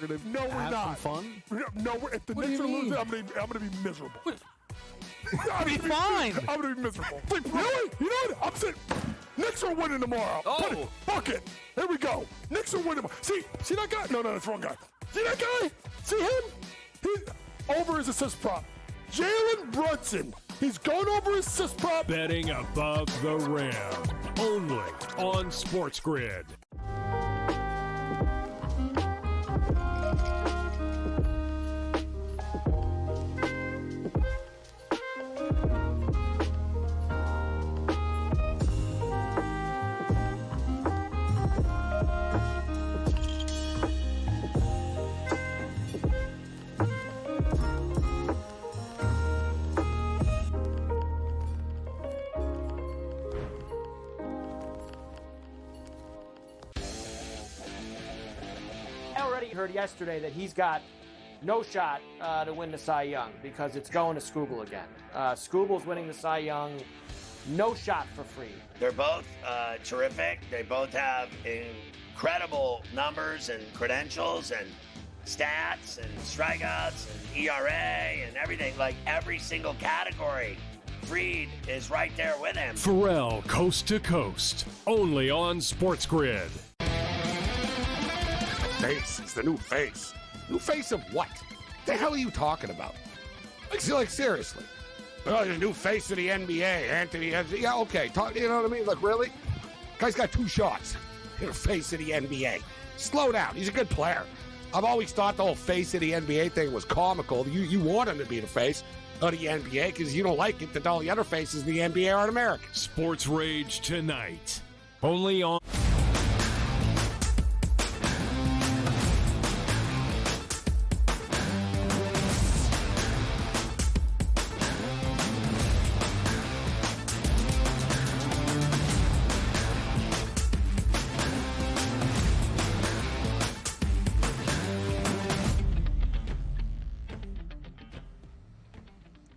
We're gonna No, we're have not. some fun. No, if the What do Knicks you are losing, mean? I'm gonna be miserable. I'll be fine. I'm gonna be miserable. You know what? I'm saying Knicks are winning tomorrow. Oh. Fuck it. Here we go. Knicks are winning tomorrow. See that guy? No, that's the wrong guy. See that guy? See him? He's over his assist prop. Jalen Brunson. He's going over his assist prop. Betting above the rim. Only on SportsGrid. Heard yesterday that he's got no shot to win the Cy Young because it's going to Skubal again. Skubal's winning the Cy Young, no shot for free. They're both terrific. They both have incredible numbers and credentials and stats and strikeouts and ERA and everything, like every single category. Fried is right there with him. Pharrell coast to coast. Only on SportsGrid. Face. He's the new face. New face of what? The hell are you talking about? Like seriously. Oh, the new face of the NBA, Anthony. Yeah, okay. You know what I mean? Like, really? Guy's got 2 shots. You're the face of the NBA. Slow down. He's a good player. I've always thought the whole face of the NBA thing was comical. You want him to be the face of the NBA because you don't like it that all the other faces of the NBA aren't American. Sports Rage tonight. Only on...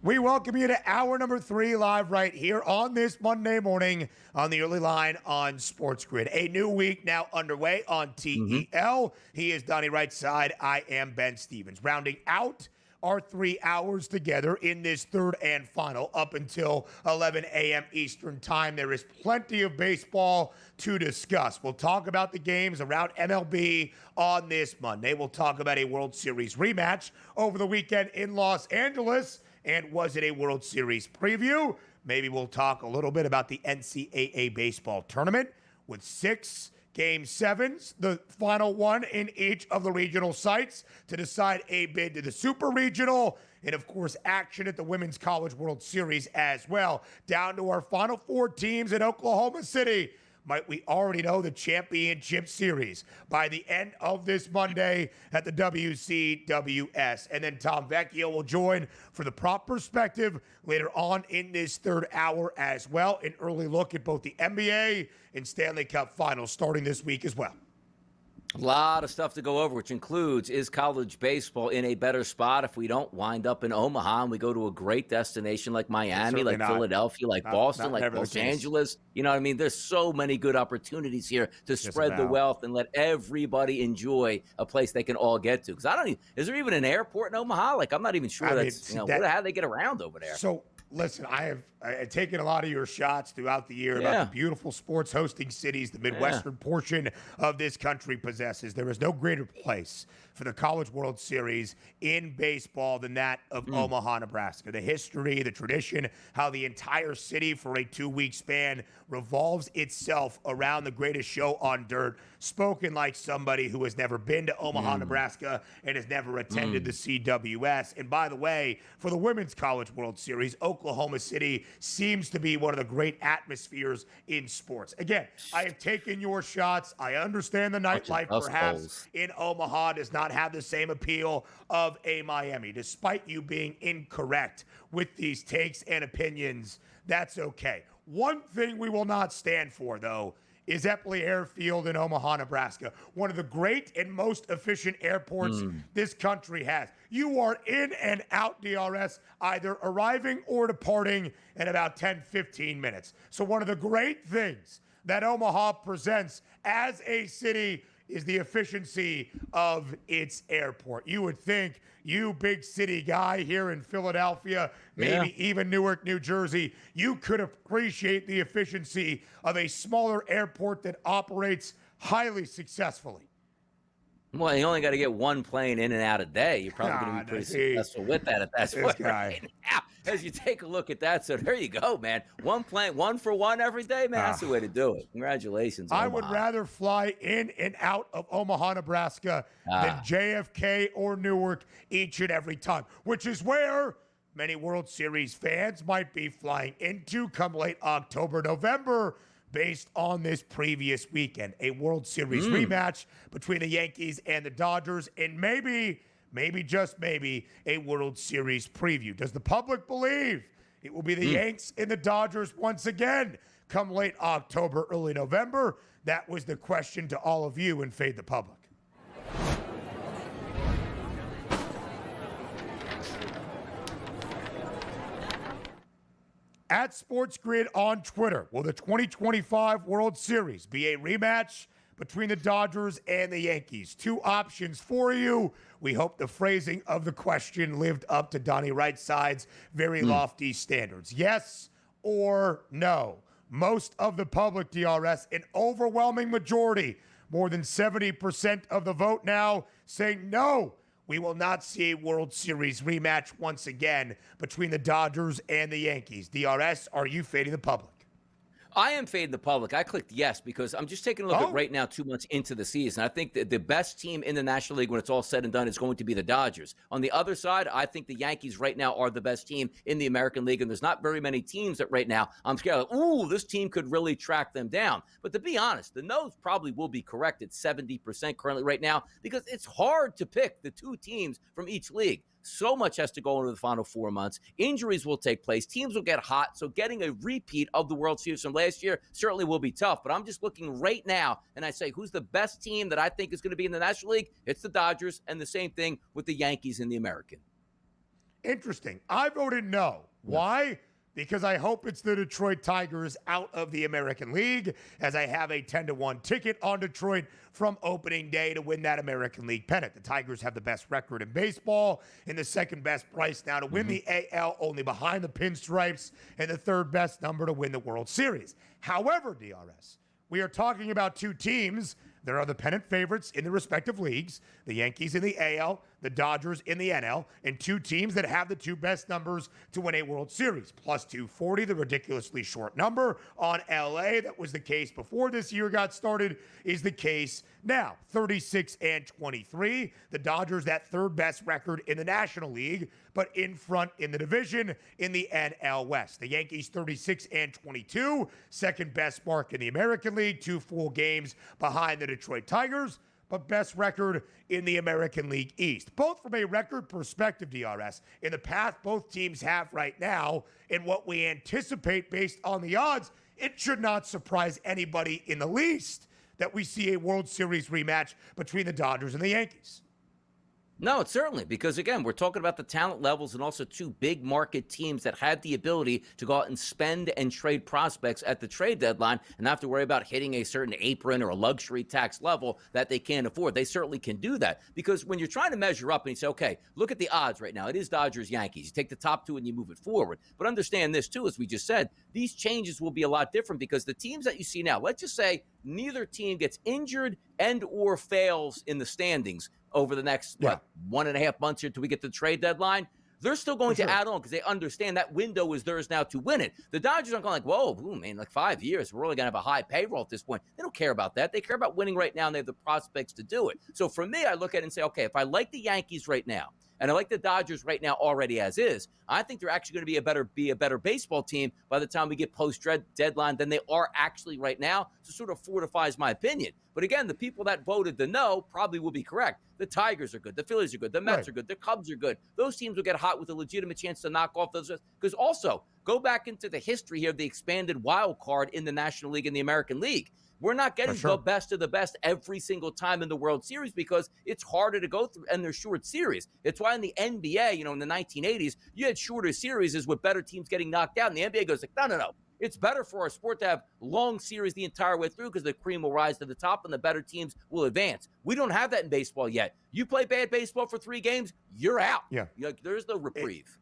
We welcome you to hour number 3 live right here on this Monday morning on the early line on SportsGrid. A new week now underway on TEL. He is Donnie right side. I am Ben Stevens. Rounding out our 3 hours together in this third and final up until 11 a.m. Eastern time. There is plenty of baseball to discuss. We'll talk about the games around MLB on this Monday. We'll talk about a World Series rematch over the weekend in Los Angeles. And was it a World Series preview? Maybe we'll talk a little bit about the NCAA baseball tournament with 6 Game 7s, the final one in each of the regional sites to decide a bid to the Super Regional. And, of course, action at the Women's College World Series as well. Down to our final 4 teams in Oklahoma City. Might we already know the championship series by the end of this Monday at the WCWS. And then Tom Vecchio will join for the prop perspective later on in this third hour as well. An early look at both the NBA and Stanley Cup finals starting this week as well. A lot of stuff to go over, which includes, is college baseball in a better spot if we don't wind up in Omaha and we go to a great destination like Miami, like Philadelphia, like Boston, like Los Angeles? You know what I mean? There's so many good opportunities here to spread the wealth and let everybody enjoy a place they can all get to. Because is there even an airport in Omaha? Like, I'm not even sure how they get around over there. So, listen, I have taken a lot of your shots throughout the year about the beautiful sports hosting cities the Midwestern portion of this country possesses. There is no greater place for the College World Series in baseball than that of Omaha, Nebraska. The history, the tradition, how the entire city for a 2-week span revolves itself around the greatest show on dirt. Spoken like somebody who has never been to Omaha, Nebraska, and has never attended the CWS. And by the way, for the Women's College World Series, Oklahoma City seems to be one of the great atmospheres in sports. Again, I have taken your shots. I understand the nightlife perhaps in Omaha does not have the same appeal of a Miami. Despite you being incorrect with these takes and opinions, that's okay. One thing we will not stand for, though, is Eppley Airfield in Omaha, Nebraska. One of the great and most efficient airports this country has. You are in and out DRS, either arriving or departing in about 10, 15 minutes. So one of the great things that Omaha presents as a city is the efficiency of its airport. You would think, you big city guy here in Philadelphia, maybe even Newark, New Jersey, you could appreciate the efficiency of a smaller airport that operates highly successfully. Well, you only got to get one plane in and out a day. You're probably going to be pretty successful with that at that point. Right now, as you take a look at that, so there you go, man. One plane, one for one every day, man. That's the way to do it. Congratulations, I Omaha. would rather fly in and out of Omaha, Nebraska than JFK or Newark each and every time, which is where many World Series fans might be flying into come late October, November, based on this previous weekend. A World Series rematch between the Yankees and the Dodgers, and maybe, just maybe, a World Series preview. Does the public believe it will be the Yanks and the Dodgers once again come late October, early November? That was the question to all of you in Fade the Public. At SportsGrid on Twitter, will the 2025 World Series be a rematch between the Dodgers and the Yankees? Two options for you. We hope the phrasing of the question lived up to Donnie Right-Side's very lofty standards. Yes or no? Most of the public, DRS, an overwhelming majority, more than 70% of the vote now, saying no. We will not see a World Series rematch once again between the Dodgers and the Yankees. DRS, are you fading the public? I am fading the public. I clicked yes because I'm just taking a look at right now 2 months into the season. I think that the best team in the National League when it's all said and done is going to be the Dodgers. On the other side, I think the Yankees right now are the best team in the American League, and there's not very many teams that right now I'm scared of, this team could really track them down. But to be honest, the no's probably will be correct at 70% currently right now because it's hard to pick the two teams from each league. So much has to go into the final 4 months. Injuries will take place. Teams will get hot. So getting a repeat of the World Series from last year certainly will be tough. But I'm just looking right now, and I say, who's the best team that I think is going to be in the National League? It's the Dodgers, and the same thing with the Yankees in the American. Interesting. I voted no. Why? Because I hope it's the Detroit Tigers out of the American League, as I have a 10-1 ticket on Detroit from opening day to win that American League pennant. The Tigers have the best record in baseball and the second best price now to win the AL, only behind the Pinstripes, and the third best number to win the World Series. However, DRS, we are talking about two teams that are the pennant favorites in the respective leagues, the Yankees in the AL, the Dodgers in the NL, and two teams that have the two best numbers to win a World Series. Plus 240, the ridiculously short number on LA. That was the case before this year got started, is the case now. 36-23. The Dodgers, that third best record in the National League, but in front in the division in the NL West. The Yankees 36-22, second best mark in the American League, 2 full games behind the Detroit Tigers, but best record in the American League East. Both from a record perspective, DRS, in the path both teams have right now and what we anticipate based on the odds, it should not surprise anybody in the least that we see a World Series rematch between the Dodgers and the Yankees. No, it's certainly, because again, we're talking about the talent levels and also two big market teams that had the ability to go out and spend and trade prospects at the trade deadline and not have to worry about hitting a certain apron or a luxury tax level that they can't afford. They certainly can do that, because when you're trying to measure up and you say, okay, look at the odds right now. It is Dodgers, Yankees. You take the top two and you move it forward. But understand this too, as we just said, these changes will be a lot different because the teams that you see now, let's just say neither team gets injured and or fails in the standings over the next 1.5 months here till we get to the trade deadline, they're still going to add on because they understand that window is theirs now to win it. The Dodgers aren't going like, whoa, man, like 5 years, we're really going to have a high payroll at this point. They don't care about that. They care about winning right now, and they have the prospects to do it. So for me, I look at it and say, okay, if I like the Yankees right now, and I like the Dodgers right now already as is, I think they're actually going to be a better baseball team by the time we get post-deadline than they are actually right now. So it sort of fortifies my opinion. But again, the people that voted the no probably will be correct. The Tigers are good. The Phillies are good. The Mets are good. The Cubs are good. Those teams will get hot with a legitimate chance to knock off those. Because also, go back into the history here of the expanded wild card in the National League and the American League. We're not getting the best of the best every single time in the World Series because it's harder to go through and they're short series. It's why in the NBA, in the 1980s, you had shorter series with better teams getting knocked out. And the NBA goes like, no. It's better for our sport to have long series the entire way through because the cream will rise to the top and the better teams will advance. We don't have that in baseball yet. You play bad baseball for 3 games, you're out. Yeah. There's no reprieve.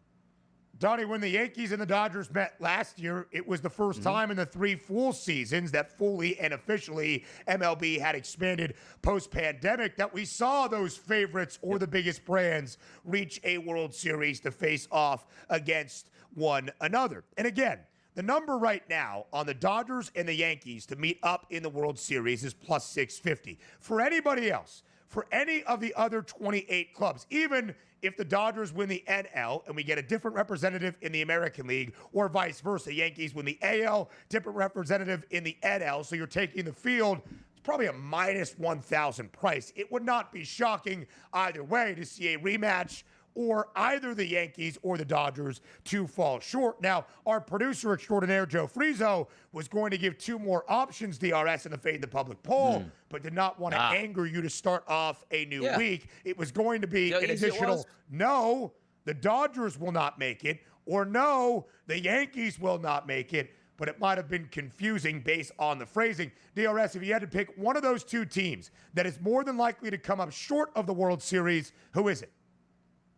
Donnie, when the Yankees and the Dodgers met last year, it was the first time in the 3 full seasons that fully and officially MLB had expanded post-pandemic that we saw those favorites or the biggest brands reach a World Series to face off against one another. And again, the number right now on the Dodgers and the Yankees to meet up in the World Series is plus 650. For anybody else, for any of the other 28 clubs, even if the Dodgers win the NL and we get a different representative in the American League, or vice versa, Yankees win the AL, different representative in the NL, so you're taking the field, it's probably a minus 1,000 price. It would not be shocking either way to see a rematch or either the Yankees or the Dodgers to fall short. Now, our producer extraordinaire, Joe Frizo, was going to give 2 more options, DRS, in the Fade the Public poll, but did not want to anger you to start off a new week. It was going to be an additional, no, the Dodgers will not make it, or no, the Yankees will not make it, but it might have been confusing based on the phrasing. DRS, if you had to pick one of those 2 teams that is more than likely to come up short of the World Series, who is it?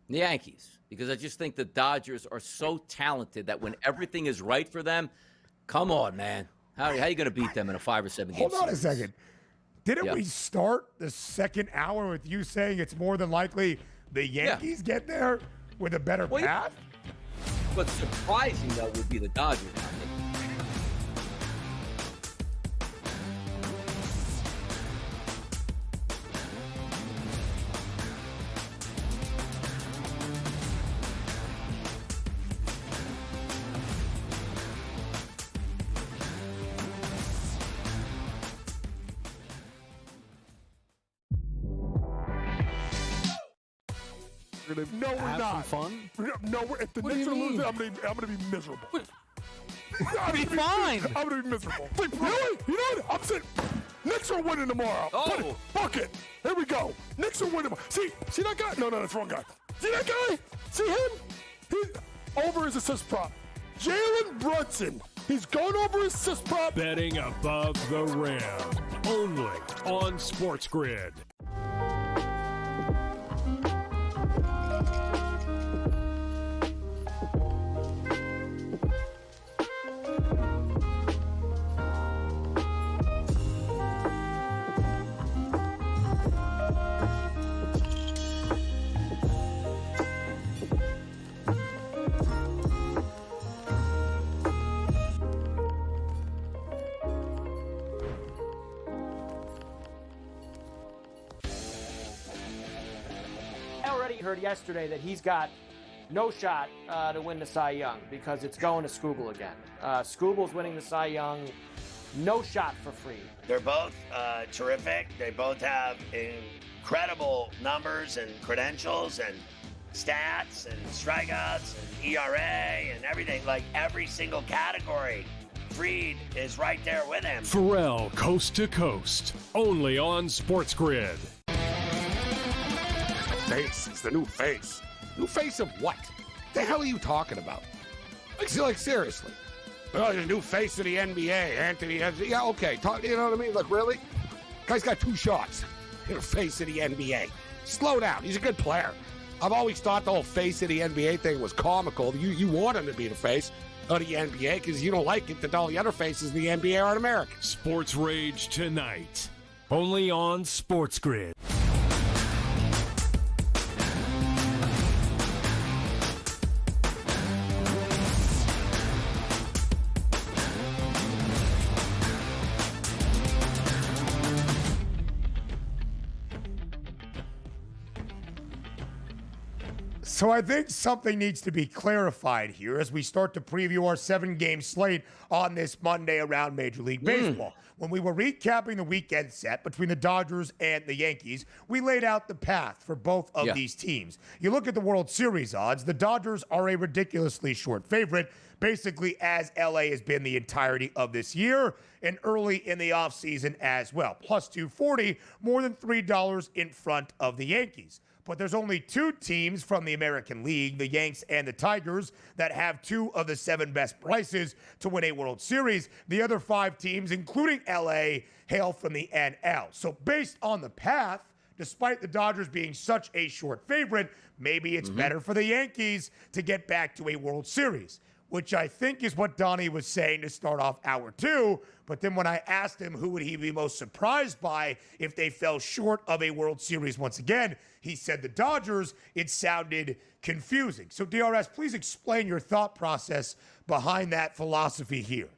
The Yankees, because I just think the Dodgers are so talented that when everything is right for them, come on, man. How are you going to beat them in a 5 or 7 game series? Hold on a second. Didn't we start the second hour with you saying it's more than likely the Yankees get there with a better path? What's surprising, though, would be the Dodgers. No, we're not. Fun? No, if the Knicks are losing, I'm gonna be miserable. Be fine. I'm gonna be miserable. Really? You know what? I'm saying Knicks are winning tomorrow. Oh. Fuck it. Here we go. Knicks are winning tomorrow. See that guy? No, that's the wrong guy. See that guy? See him? He's over his assist prop. Jalen Brunson. He's going over his assist prop. Betting above the rim. Only on SportsGrid. Heard yesterday that he's got no shot to win the Cy Young because it's going to Skubal again. Skubal's winning the Cy Young, no shot for free. They're both terrific. They both have incredible numbers and credentials and stats and strikeouts and ERA and everything, like every single category. Fried is right there with him. Pharrell, coast to coast, only on SportsGrid. Face. It's the new face. New face of what? The hell are you talking about? Like seriously. Oh, the new face of the NBA, Anthony. Yeah, okay. You know what I mean? Like, really? Guy's got 2 shots. You're the face of the NBA. Slow down. He's a good player. I've always thought the whole face of the NBA thing was comical. You want him to be the face of the NBA because you don't like it that all the other faces in the NBA aren't American. Sports Rage tonight. Only on SportsGrid. So I think something needs to be clarified here as we start to preview our 7-game slate on this Monday around Major League Baseball. when we were recapping the weekend set between the Dodgers and the Yankees, we laid out the path for both of these teams. You look at the World Series odds, the Dodgers are a ridiculously short favorite, basically as LA has been the entirety of this year and early in the offseason as well. Plus 240, more than $3 in front of the Yankees. But there's only two teams from the American League, the Yanks and the Tigers, that have two of the 7 best prices to win a World Series. The other 5 teams, including LA, hail from the NL. So based on the path, despite the Dodgers being such a short favorite, maybe it's better for the Yankees to get back to a World Series, which I think is what Donnie was saying to start off hour 2. But then when I asked him who would he be most surprised by if they fell short of a World Series once again, he said the Dodgers. It sounded confusing. So DRS, please explain your thought process behind that philosophy here.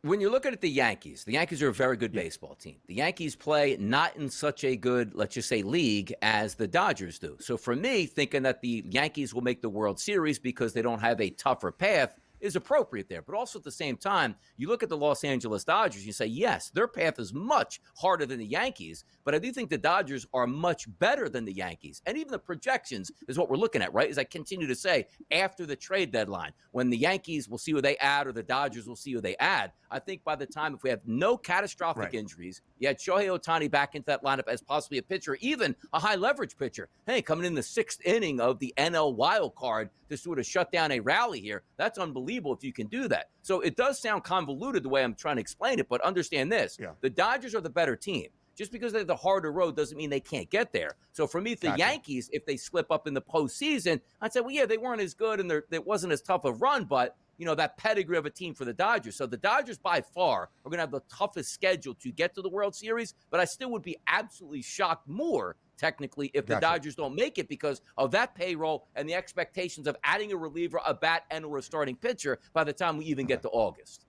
When you're looking at the Yankees are a very good baseball team. The Yankees play not in such a good, let's just say, league as the Dodgers do. So for me, thinking that the Yankees will make the World Series because they don't have a tougher path is appropriate there. But also at the same time, you look at the Los Angeles Dodgers, you say, yes, their path is much harder than the Yankees, but I do think the Dodgers are much better than the Yankees. And even the projections is what we're looking at, right? As I continue to say, after the trade deadline, when the Yankees will see who they add or the Dodgers will see who they add, I think by the time, if we have no catastrophic injuries, you had Shohei Ohtani back into that lineup as possibly a pitcher, even a high leverage pitcher. Hey, coming in the 6th inning of the NL wild card to sort of shut down a rally here, that's unbelievable if you can do that. So it does sound convoluted the way I'm trying to explain it, but understand this. The Dodgers are the better team. Just because they have the harder road doesn't mean they can't get there. So for me, the Yankees, if they slip up in the postseason, I'd say, well, yeah, they weren't as good and it wasn't as tough a run, but you know, that pedigree of a team for the Dodgers. So the Dodgers by far are going to have the toughest schedule to get to the World Series, but I still would be absolutely shocked more technically if the Dodgers don't make it because of that payroll and the expectations of adding a reliever, a bat, and or a starting pitcher by the time we even get to August.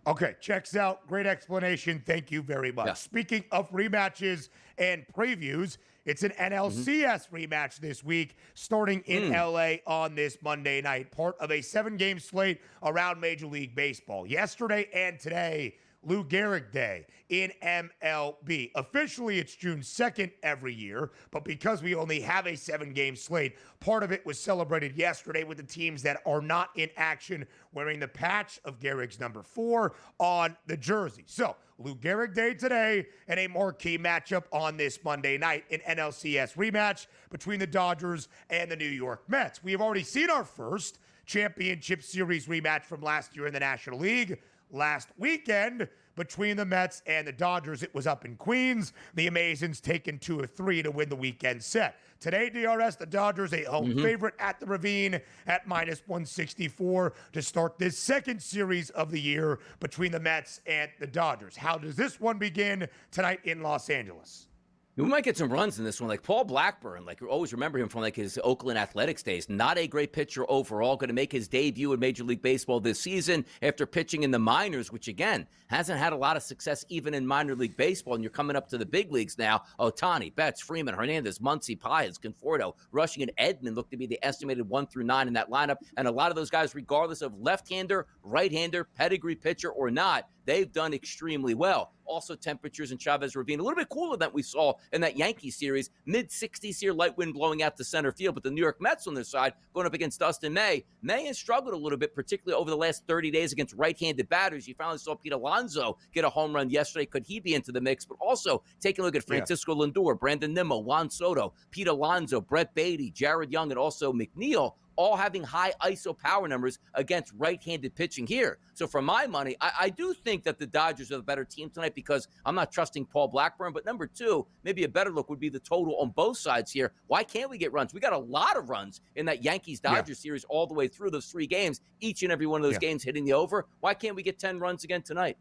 Okay, checks out. Great explanation. Thank you very much. Speaking of rematches and previews, it's an NLCS rematch this week, starting in LA on this Monday night, part of a 7-game slate around Major League Baseball. Yesterday and today, Lou Gehrig Day in MLB. Officially, it's June 2nd every year, but because we only have a 7-game slate, part of it was celebrated yesterday with the teams that are not in action wearing the patch of Gehrig's number 4 on the jersey. So, Lou Gehrig Day today and a marquee matchup on this Monday night, an NLCS rematch between the Dodgers and the New York Mets. We have already seen our first championship series rematch from last year in the National League. Last weekend, between the Mets and the Dodgers, it was up in Queens. The Amazons taking 2 of 3 to win the weekend set. Today, DRS, the Dodgers a home favorite at the Ravine at -164 to start this second series of the year between the Mets and the Dodgers. How does this one begin tonight in Los Angeles? We might get some runs in this one. Like Paul Blackburn, like you always remember him from like his Oakland Athletics days. Not a great pitcher overall. Going to make his debut in Major League Baseball this season after pitching in the minors, which again hasn't had a lot of success even in minor league baseball. And you're coming up to the big leagues now. Ohtani, Betts, Freeman, Hernandez, Muncy, Páez, Conforto, Rushing, and Edman look to be the estimated 1 through 9 in that lineup. And a lot of those guys, regardless of left-hander, right-hander, pedigree pitcher or not, they've done extremely well. Also temperatures in Chavez Ravine, a little bit cooler than we saw in that Yankee series. Mid-60s here, light wind blowing out to center field. But the New York Mets on their side going up against Dustin May. May has struggled a little bit, particularly over the last 30 days against right-handed batters. You finally saw Pete Alonso get a home run yesterday. Could he be into the mix? But also taking a look at Francisco Lindor, Brandon Nimmo, Juan Soto, Pete Alonso, Brett Beatty, Jared Young, and also McNeil, all having high ISO power numbers against right-handed pitching here. So for my money, I do think that the Dodgers are the better team tonight because I'm not trusting Paul Blackburn. But number 2, maybe a better look would be the total on both sides here. Why can't we get runs? We got a lot of runs in that Yankees-Dodgers series all the way through those 3 games, each and every one of those games hitting the over. Why can't we get 10 runs again tonight?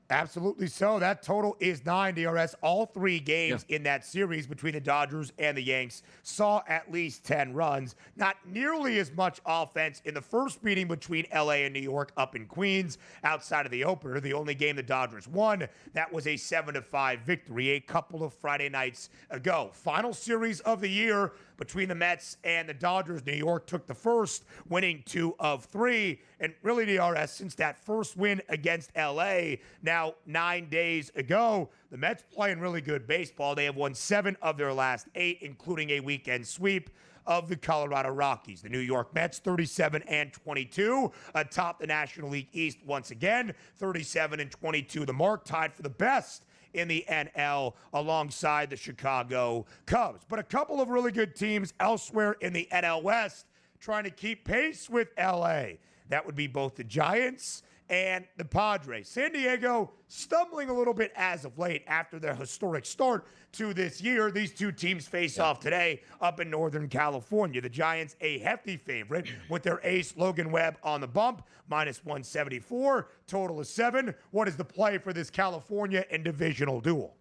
Absolutely so. That total is 9, DRS. All 3 games in that series between the Dodgers and the Yanks saw at least 10 runs. Not nearly as much offense in the first meeting between LA and New York up in Queens outside of the opener. The only game the Dodgers won, that was a 7-5 victory a couple of Friday nights ago. Final series of the year between the Mets and the Dodgers. New York took the first, winning 2 of 3. And really, DRS, since that first win against LA, now now 9 days ago. The Mets playing really good baseball. They have won 7 of their last 8, including a weekend sweep of the Colorado Rockies. The New York Mets 37-22 atop the National League East once again, 37-22. The mark tied for the best in the NL alongside the Chicago Cubs. But a couple of really good teams elsewhere in the NL West trying to keep pace with LA. That would be both the Giants and the Padres. San Diego stumbling a little bit as of late after their historic start to this year. These two teams face off today up in Northern California. The Giants a hefty favorite with their ace Logan Webb on the bump, -174. Total is 7. What is the play for this California and divisional duel?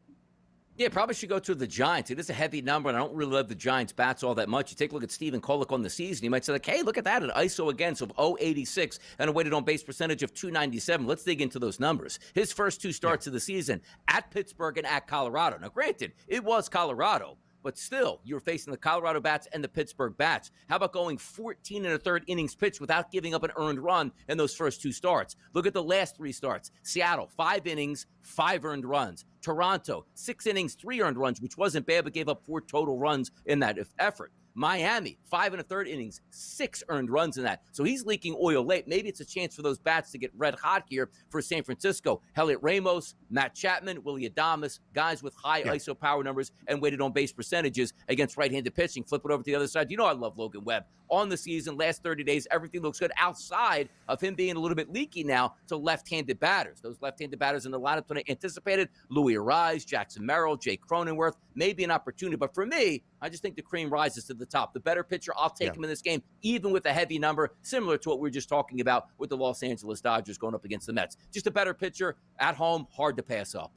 Yeah, probably should go to the Giants. It is a heavy number, and I don't really love the Giants' bats all that much. You take a look at Steven Kolek on the season, you might say, like, hey, look at that, an ISO against of 086 and a weighted on-base percentage of 297. Let's dig into those numbers. His first 2 starts of the season at Pittsburgh and at Colorado. Now, granted, it was Colorado, but still, you were facing the Colorado bats and the Pittsburgh bats. How about going 14 1/3 innings pitched without giving up an earned run in those first 2 starts? Look at the last 3 starts. Seattle, 5 innings, 5 earned runs. Toronto, 6 innings, 3 earned runs, which wasn't bad, but gave up 4 total runs in that effort. Miami, 5 1/3 innings, 6 earned runs in that. So he's leaking oil late. Maybe it's a chance for those bats to get red hot here for San Francisco. Elliot Ramos, Matt Chapman, Willie Adames, guys with high ISO power numbers and weighted on base percentages against right-handed pitching. Flip it over to the other side. You know I love Logan Webb. On the season, last 30 days, everything looks good outside of him being a little bit leaky now to left-handed batters. Those left-handed batters in the lineup tonight anticipated Louis Arise, Jackson Merrill, Jay Cronenworth, maybe an opportunity. But for me, I just think the cream rises to the top. The better pitcher, I'll take him in this game, even with a heavy number, similar to what we were just talking about with the Los Angeles Dodgers going up against the Mets. Just a better pitcher at home, hard to pass up.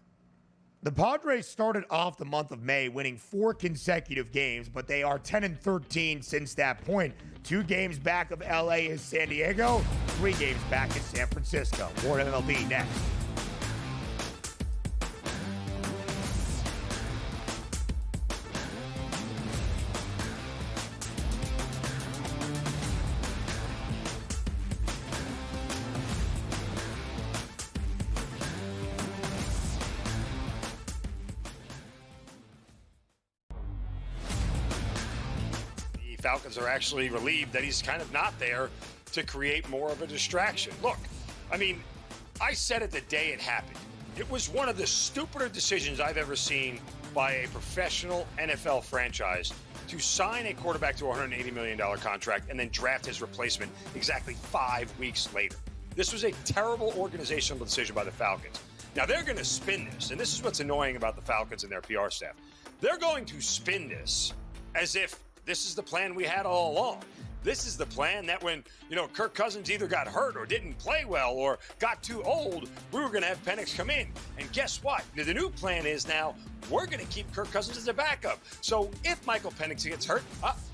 The Padres started off the month of May winning 4 consecutive games, but they are 10-13 since that point. 2 games back of LA is San Diego, 3 games back is San Francisco. More MLB next. Falcons are actually relieved that he's kind of not there to create more of a distraction. Look, I mean, I said it the day it happened. It was one of the stupider decisions I've ever seen by a professional NFL franchise to sign a quarterback to a $180 million contract and then draft his replacement exactly 5 weeks later. This was a terrible organizational decision by the Falcons. Now, they're going to spin this, and this is what's annoying about the Falcons and their PR staff. They're going to spin this as if this is the plan we had all along. This is the plan that when, Kirk Cousins either got hurt or didn't play well or got too old, we were going to have Penix come in. And guess what? The new plan is now we're going to keep Kirk Cousins as a backup. So if Michael Penix gets hurt,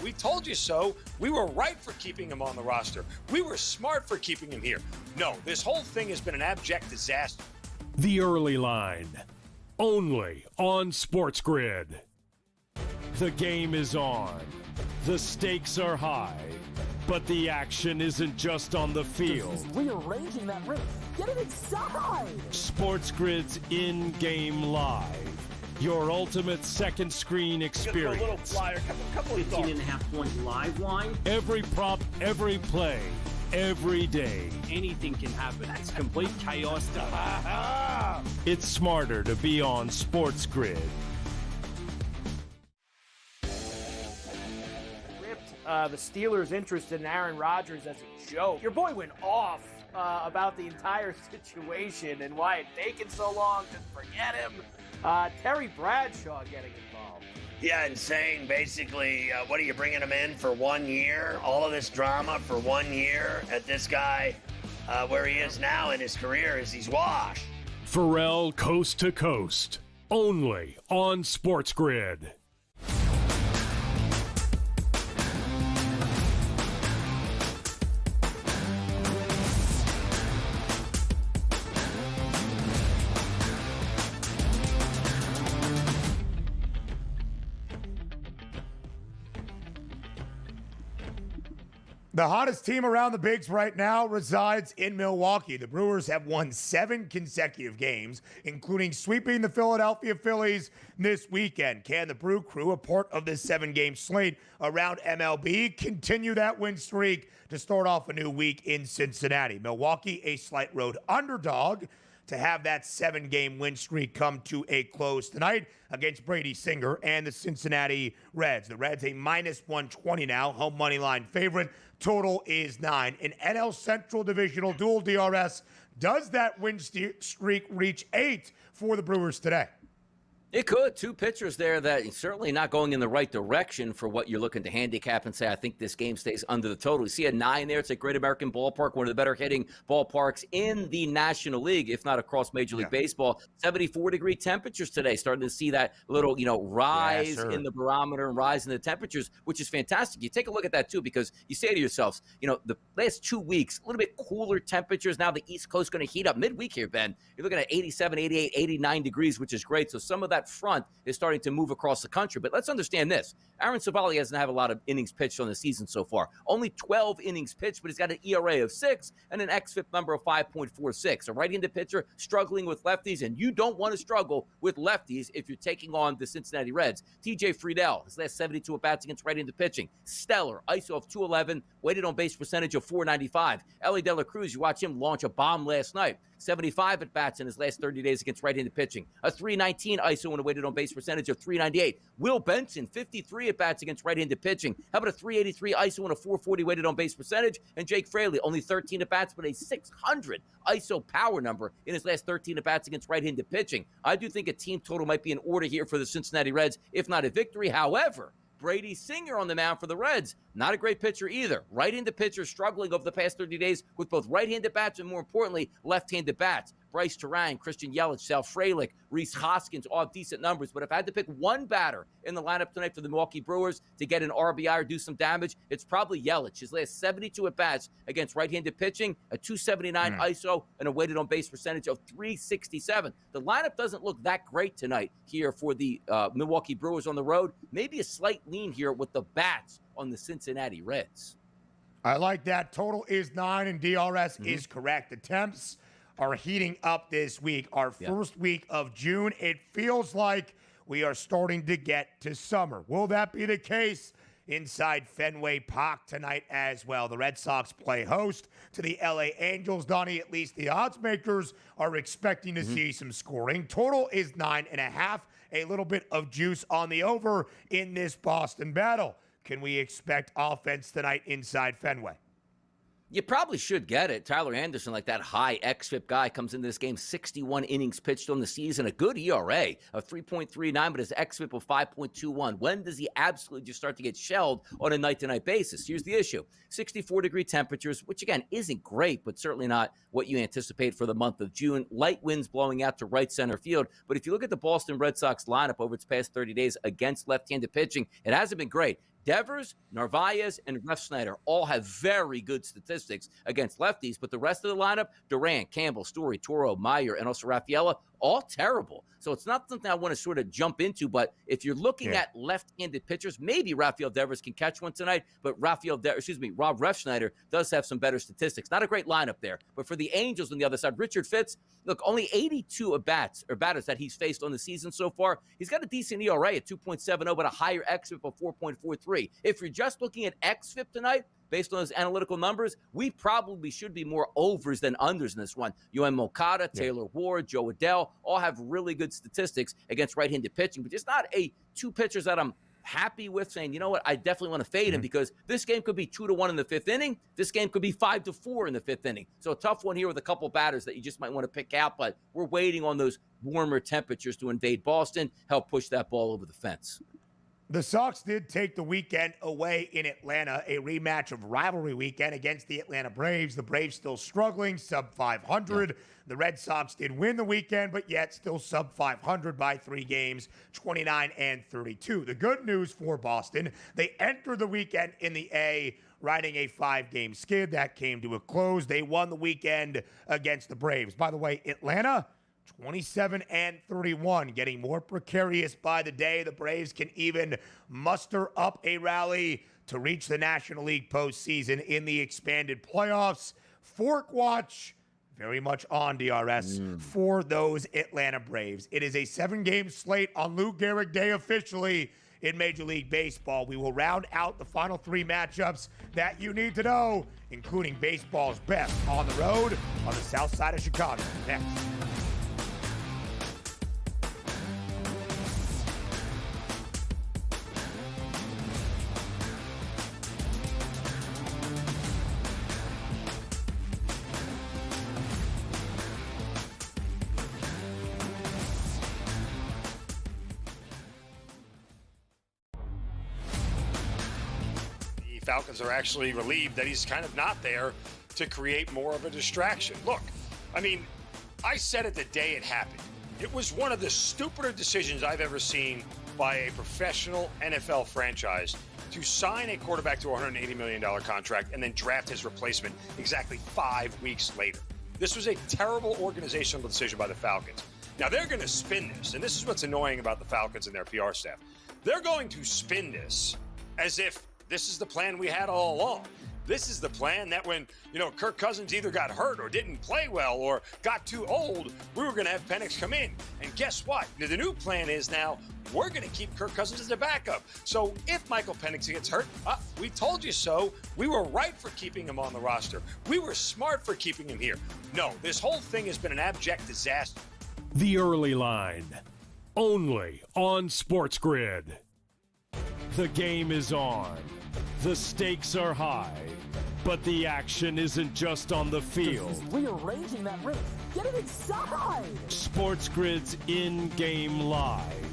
we told you so. We were right for keeping him on the roster. We were smart for keeping him here. No, this whole thing has been an abject disaster. The Early Line, only on SportsGrid. The game is on. The stakes are high. But the action isn't just on the field. He's rearranging that rim. Get it inside! SportsGrid's in-game live. Your ultimate second screen experience. A little flyer, couple of 15.5-point live line. Every prop, every play, every day. Anything can happen. It's complete chaos. It's smarter to be on SportsGrid. The Steelers' interest in Aaron Rodgers as a joke. Your boy went off about the entire situation and why it taken so long to forget him. Terry Bradshaw getting involved. Yeah, insane. Basically, what are you bringing him in for 1 year? All of this drama for 1 year at this guy where he is now in his career is he's washed. Pharrell Coast to Coast, only on SportsGrid. The hottest team around the bigs right now resides in Milwaukee. The Brewers have won 7 consecutive games, including sweeping the Philadelphia Phillies this weekend. Can the Brew Crew, a part of this 7-game slate around MLB, continue that win streak to start off a new week in Cincinnati? Milwaukee, a slight road underdog to have that 7-game win streak come to a close tonight against Brady Singer and the Cincinnati Reds. The Reds a minus 120 now, home money line favorite. Total is 9. An NL Central Divisional dual DRS. Does that win streak reach 8 for the Brewers today? It could. 2 pitchers there that certainly not going in the right direction for what you're looking to handicap and say, I think this game stays under the total. You see a 9 there. It's a Great American Ballpark, one of the better hitting ballparks in the National League, if not across Major League Baseball. 74-degree temperatures today. Starting to see that little, rise in the barometer and rise in the temperatures, which is fantastic. You take a look at that, too, because you say to yourselves, the last 2 weeks, a little bit cooler temperatures. Now the East Coast going to heat up midweek here, Ben. You're looking at 87, 88, 89 degrees, which is great. So some of that front is starting to move across the country. But let's understand this. Aaron Savali hasn't had a lot of innings pitched on the season so far. Only 12 innings pitched, but he's got an ERA of 6 and an xFIP number of 5.46. A right-handed pitcher struggling with lefties, and you don't want to struggle with lefties if you're taking on the Cincinnati Reds. TJ Friedel, his last 72 at-bats against right-handed pitching. Stellar, ISO of 211, weighted on base percentage of 495. Ellie De La Cruz, you watch him launch a bomb last night. 75 at-bats in his last 30 days against right-handed pitching. A 319 ISO and a weighted on base percentage of 398. Will Benson, 53 at-bats against right-handed pitching. How about a 383 ISO and a 440 weighted on base percentage? And Jake Fraley, only 13 at-bats, but a 600 ISO power number in his last 13 at-bats against right-handed pitching. I do think a team total might be in order here for the Cincinnati Reds, if not a victory. However, Brady Singer on the mound for the Reds. Not a great pitcher either. Right-handed pitcher struggling over the past 30 days with both right-handed bats and, more importantly, left-handed bats. Bryce Terang, Christian Yelich, Sal Frelick, Rhys Hoskins, all have decent numbers. But if I had to pick one batter in the lineup tonight for the Milwaukee Brewers to get an RBI or do some damage, it's probably Yelich. His last 72 at-bats against right-handed pitching, a 279 ISO, and a weighted on-base percentage of 367. The lineup doesn't look that great tonight here for the Milwaukee Brewers on the road. Maybe a slight lean here with the bats on the Cincinnati Reds. I like that. Total is 9, and DRS is correct. The temps are heating up this week. Our first week of June, it feels like we are starting to get to summer. Will that be the case inside Fenway Park tonight as well? The Red Sox play host to the LA Angels. Donnie, at least the odds makers are expecting to see some scoring. Total is 9.5. A little bit of juice on the over in this Boston battle. Can we expect offense tonight inside Fenway? You probably should get it. Tyler Anderson, like that high xFIP guy, comes into this game, 61 innings pitched on the season, a good ERA of 3.39, but his xFIP of 5.21. When does he absolutely just start to get shelled on a night-to-night basis? Here's the issue. 64-degree temperatures, which, again, isn't great, but certainly not what you anticipate for the month of June. Light winds blowing out to right center field. But if you look at the Boston Red Sox lineup over its past 30 days against left-handed pitching, it hasn't been great. Devers, Narvaez, and Refsnyder all have very good statistics against lefties, but the rest of the lineup, Durant, Campbell, Story, Toro, Meyer, and also Raffaella, all terrible. So it's not something I want to sort of jump into, but if you're looking at left-handed pitchers, maybe Rafael Devers can catch one tonight, but Rob Refsnyder does have some better statistics. Not a great lineup there. But for the Angels on the other side, Richard Fitz, look, only 82 batters that he's faced on the season so far. He's got a decent ERA at 2.70, but a higher xFIP of 4.43. If you're just looking at xFIP tonight, based on those analytical numbers, we probably should be more overs than unders in this one. Yohan Moncada, Taylor Ward, Joe Adell all have really good statistics against right-handed pitching, but just not two pitchers that I'm happy with saying, you know what, I definitely want to fade him because this game could be 2-1 in the 5th inning. This game could be 5-4 in the 5th inning. So a tough one here with a couple batters that you just might want to pick out, but we're waiting on those warmer temperatures to invade Boston, help push that ball over the fence. The Sox did take the weekend away in Atlanta, a rematch of rivalry weekend against the Atlanta Braves. The Braves still struggling, sub 500. The Red Sox did win the weekend, but yet still sub 500 by 3 games, 29-32. The good news for Boston, they entered the weekend in the A, riding a 5-game skid. That came to a close. They won the weekend against the Braves. By the way, Atlanta, 27-31, getting more precarious by the day. The Braves can even muster up a rally to reach the National League postseason in the expanded playoffs. Fork watch very much on DRS for those Atlanta Braves. It is a 7-game slate on Lou Gehrig Day officially in Major League Baseball. We will round out the final 3 matchups that you need to know, including baseball's best on the road on the south side of Chicago. Next. Falcons are actually relieved that he's kind of not there to create more of a distraction. Look, I mean, I said it the day it happened. It was one of the stupider decisions I've ever seen by a professional NFL franchise to sign a quarterback to a $180 million contract and then draft his replacement exactly 5 weeks later. This was a terrible organizational decision by the Falcons. Now, they're going to spin this, and this is what's annoying about the Falcons and their PR staff. They're going to spin this as if this is the plan we had all along. This is the plan that when, Kirk Cousins either got hurt or didn't play well or got too old, we were going to have Penix come in. And guess what? The new plan is now we're going to keep Kirk Cousins as a backup. So if Michael Penix gets hurt, we told you so. We were right for keeping him on the roster. We were smart for keeping him here. No, this whole thing has been an abject disaster. The Early Line, only on SportsGrid. The game is on. The stakes are high, but the action isn't just on the field. He's rearranging that ring. Get it inside! SportsGrid's in-game live.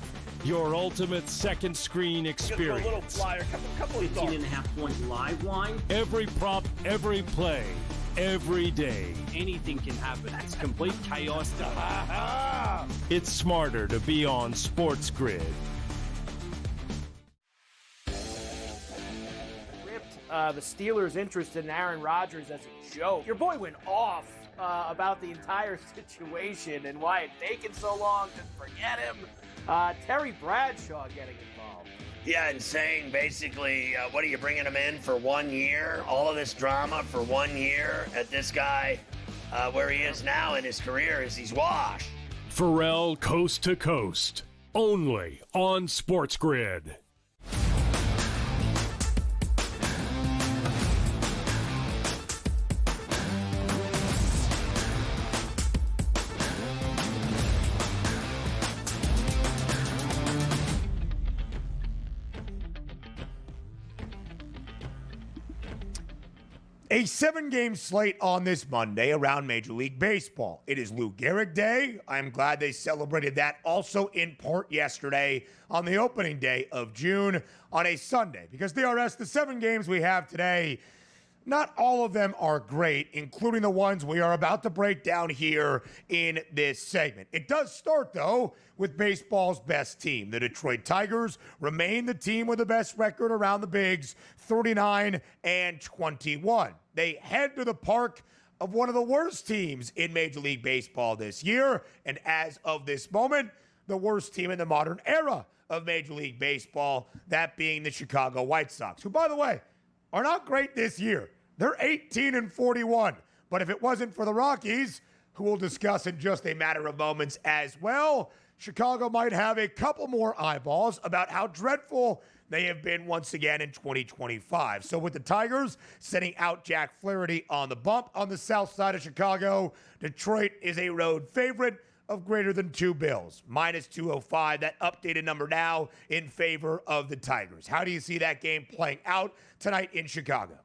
Your ultimate second screen experience. A little flyer, couple of 18.5-point live line. Every prop, every play, every day. Anything can happen. That's complete chaos. It's smarter to be on SportsGrid. The Steelers' interest in Aaron Rodgers as a joke. Your boy went off about the entire situation and why it taken so long to forget him. Terry Bradshaw getting involved. Yeah, and saying basically, what are you bringing him in for 1 year? All of this drama for 1 year at this guy, where he is now in his career is he's washed. Pharrell Coast to Coast, only on SportsGrid. A 7-game slate on this Monday around Major League Baseball. It is Lou Gehrig Day. I'm glad they celebrated that also in part yesterday on the opening day of June on a Sunday. Because DRS, the 7 games we have today, not all of them are great, including the ones we are about to break down here in this segment. It does start, though, with baseball's best team. The Detroit Tigers remain the team with the best record around the bigs, 39-21. They head to the park of one of the worst teams in Major League Baseball this year, and as of this moment, the worst team in the modern era of Major League Baseball, that being the Chicago White Sox, who, by the way, are not great this year. They're 18-41. But if it wasn't for the Rockies, who we'll discuss in just a matter of moments as well, Chicago might have a couple more eyeballs about how dreadful they have been once again in 2025. So with the Tigers sending out Jack Flaherty on the bump on the south side of Chicago, Detroit is a road favorite of greater than 2 bills, minus 205, that updated number now in favor of the Tigers. How do you see that game playing out tonight in Chicago?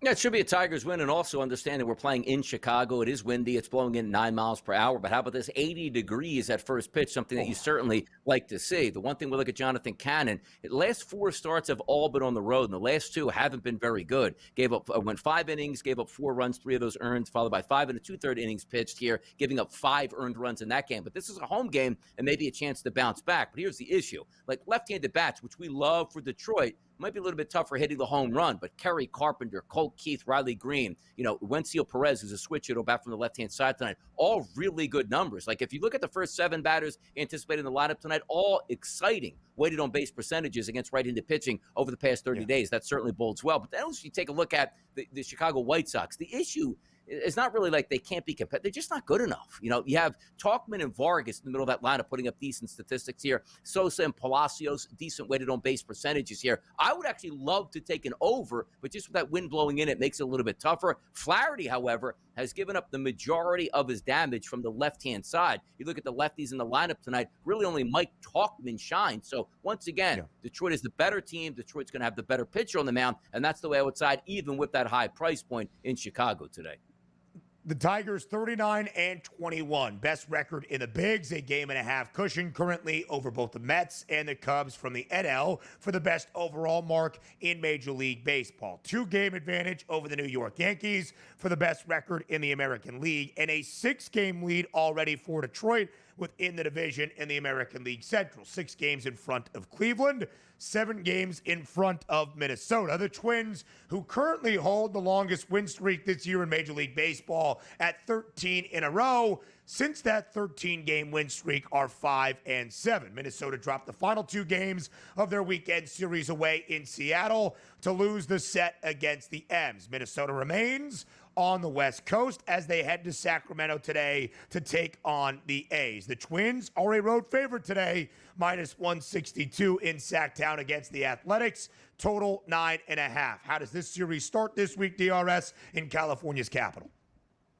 Yeah, it should be a Tigers win, and also understand that we're playing in Chicago. It is windy. It's blowing in 9 miles per hour. But how about this 80 degrees at first pitch, something that you certainly like to see. The one thing we look at Jonathan Cannon, the last 4 starts have all been on the road, and the last 2 haven't been very good. Went 5 innings, gave up 4 runs, 3 of those earned, followed by 5 and a 2/3 innings pitched here, giving up 5 earned runs in that game. But this is a home game and maybe a chance to bounce back. But here's the issue. Like left-handed bats, which we love for Detroit, might be a little bit tougher hitting the home run, but Kerry Carpenter, Colt Keith, Riley Green, Wencio Perez, who's a switch hitter back from the left-hand side tonight, all really good numbers. Like if you look at the first 7 batters anticipated in the lineup tonight, all exciting weighted on base percentages against right-handed pitching over the past 30 days. That certainly bodes well. But then if you take a look at the Chicago White Sox, the issue it's not really like they can't be competitive. They're just not good enough. You have Talkman and Vargas in the middle of that lineup putting up decent statistics here. Sosa and Palacios, decent weighted on base percentages here. I would actually love to take an over, but just with that wind blowing in, it makes it a little bit tougher. Flaherty, however, has given up the majority of his damage from the left-hand side. You look at the lefties in the lineup tonight, really only Mike Talkman shines. So once again, Detroit is the better team. Detroit's going to have the better pitcher on the mound, and that's the way I would side, even with that high price point in Chicago today. The Tigers 39-21, best record in the bigs, a 1.5 cushion currently over both the Mets and the Cubs from the NL for the best overall mark in Major League Baseball. 2-game advantage over the New York Yankees for the best record in the American League, and a 6-game lead already for Detroit within the division in the American League Central. 6 games in front of Cleveland, 7 games in front of Minnesota. The Twins, who currently hold the longest win streak this year in Major League Baseball at 13 in a row, since that 13-game win streak are 5-7. Minnesota dropped the final 2 games of their weekend series away in Seattle to lose the set against the M's. Minnesota remains on the West Coast as they head to Sacramento today to take on the A's. The Twins are a road favorite today, -162 in Sacktown against the Athletics. Total 9.5. How does this series start this week, DRS, in California's capital?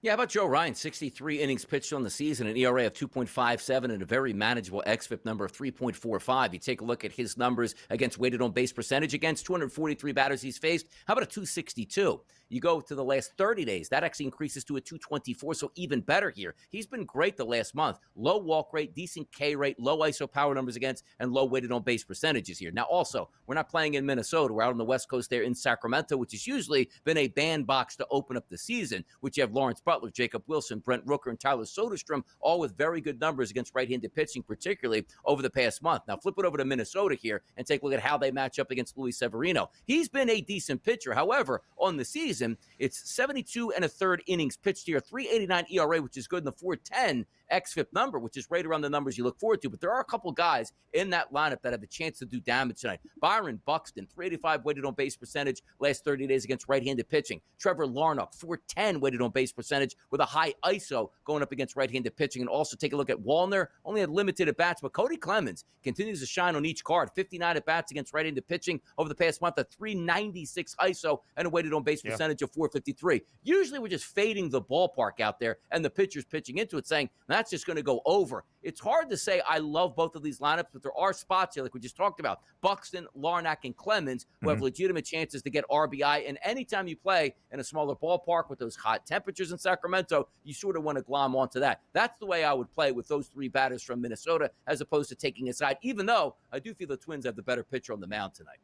Yeah, how about Joe Ryan? 63 innings pitched on the season, an ERA of 2.57 and a very manageable xFIP number of 3.45. You take a look at his numbers against weighted on base percentage against 243 batters he's faced. How about a 262? You go to the last 30 days, that actually increases to a 224, so even better here. He's been great the last month. Low walk rate, decent K rate, low ISO power numbers against, and low weighted on base percentages here. Now, also, we're not playing in Minnesota. We're out on the West Coast there in Sacramento, which has usually been a bandbox to open up the season, which you have Lawrence Butler, Jacob Wilson, Brent Rooker, and Tyler Soderstrom, all with very good numbers against right-handed pitching, particularly over the past month. Now, flip it over to Minnesota here and take a look at how they match up against Luis Severino. He's been a decent pitcher. However, on the season, it's 72 1/3 innings pitched here, 3.89 ERA, which is good, in the 4.10 xFIP number, which is right around the numbers you look forward to. But there are a couple guys in that lineup that have a chance to do damage tonight. Byron Buxton, 385 weighted on base percentage last 30 days against right-handed pitching. Trevor Larnach, 410 weighted on base percentage with a high ISO going up against right-handed pitching. And also take a look at Wallner, only had limited at-bats, but Cody Clemens continues to shine on each card. 59 at-bats against right-handed pitching over the past month, a 396 ISO and a weighted on base percentage of 453. Usually we're just fading the ballpark out there and the pitcher's pitching into it saying, that's just going to go over. It's hard to say I love both of these lineups, but there are spots here, like we just talked about, Buxton, Larnach, and Clemens, who have legitimate chances to get RBI. And anytime you play in a smaller ballpark with those hot temperatures in Sacramento, you sort of want to glom onto that. That's the way I would play with those 3 batters from Minnesota, as opposed to taking a side, even though I do feel the Twins have the better pitcher on the mound tonight.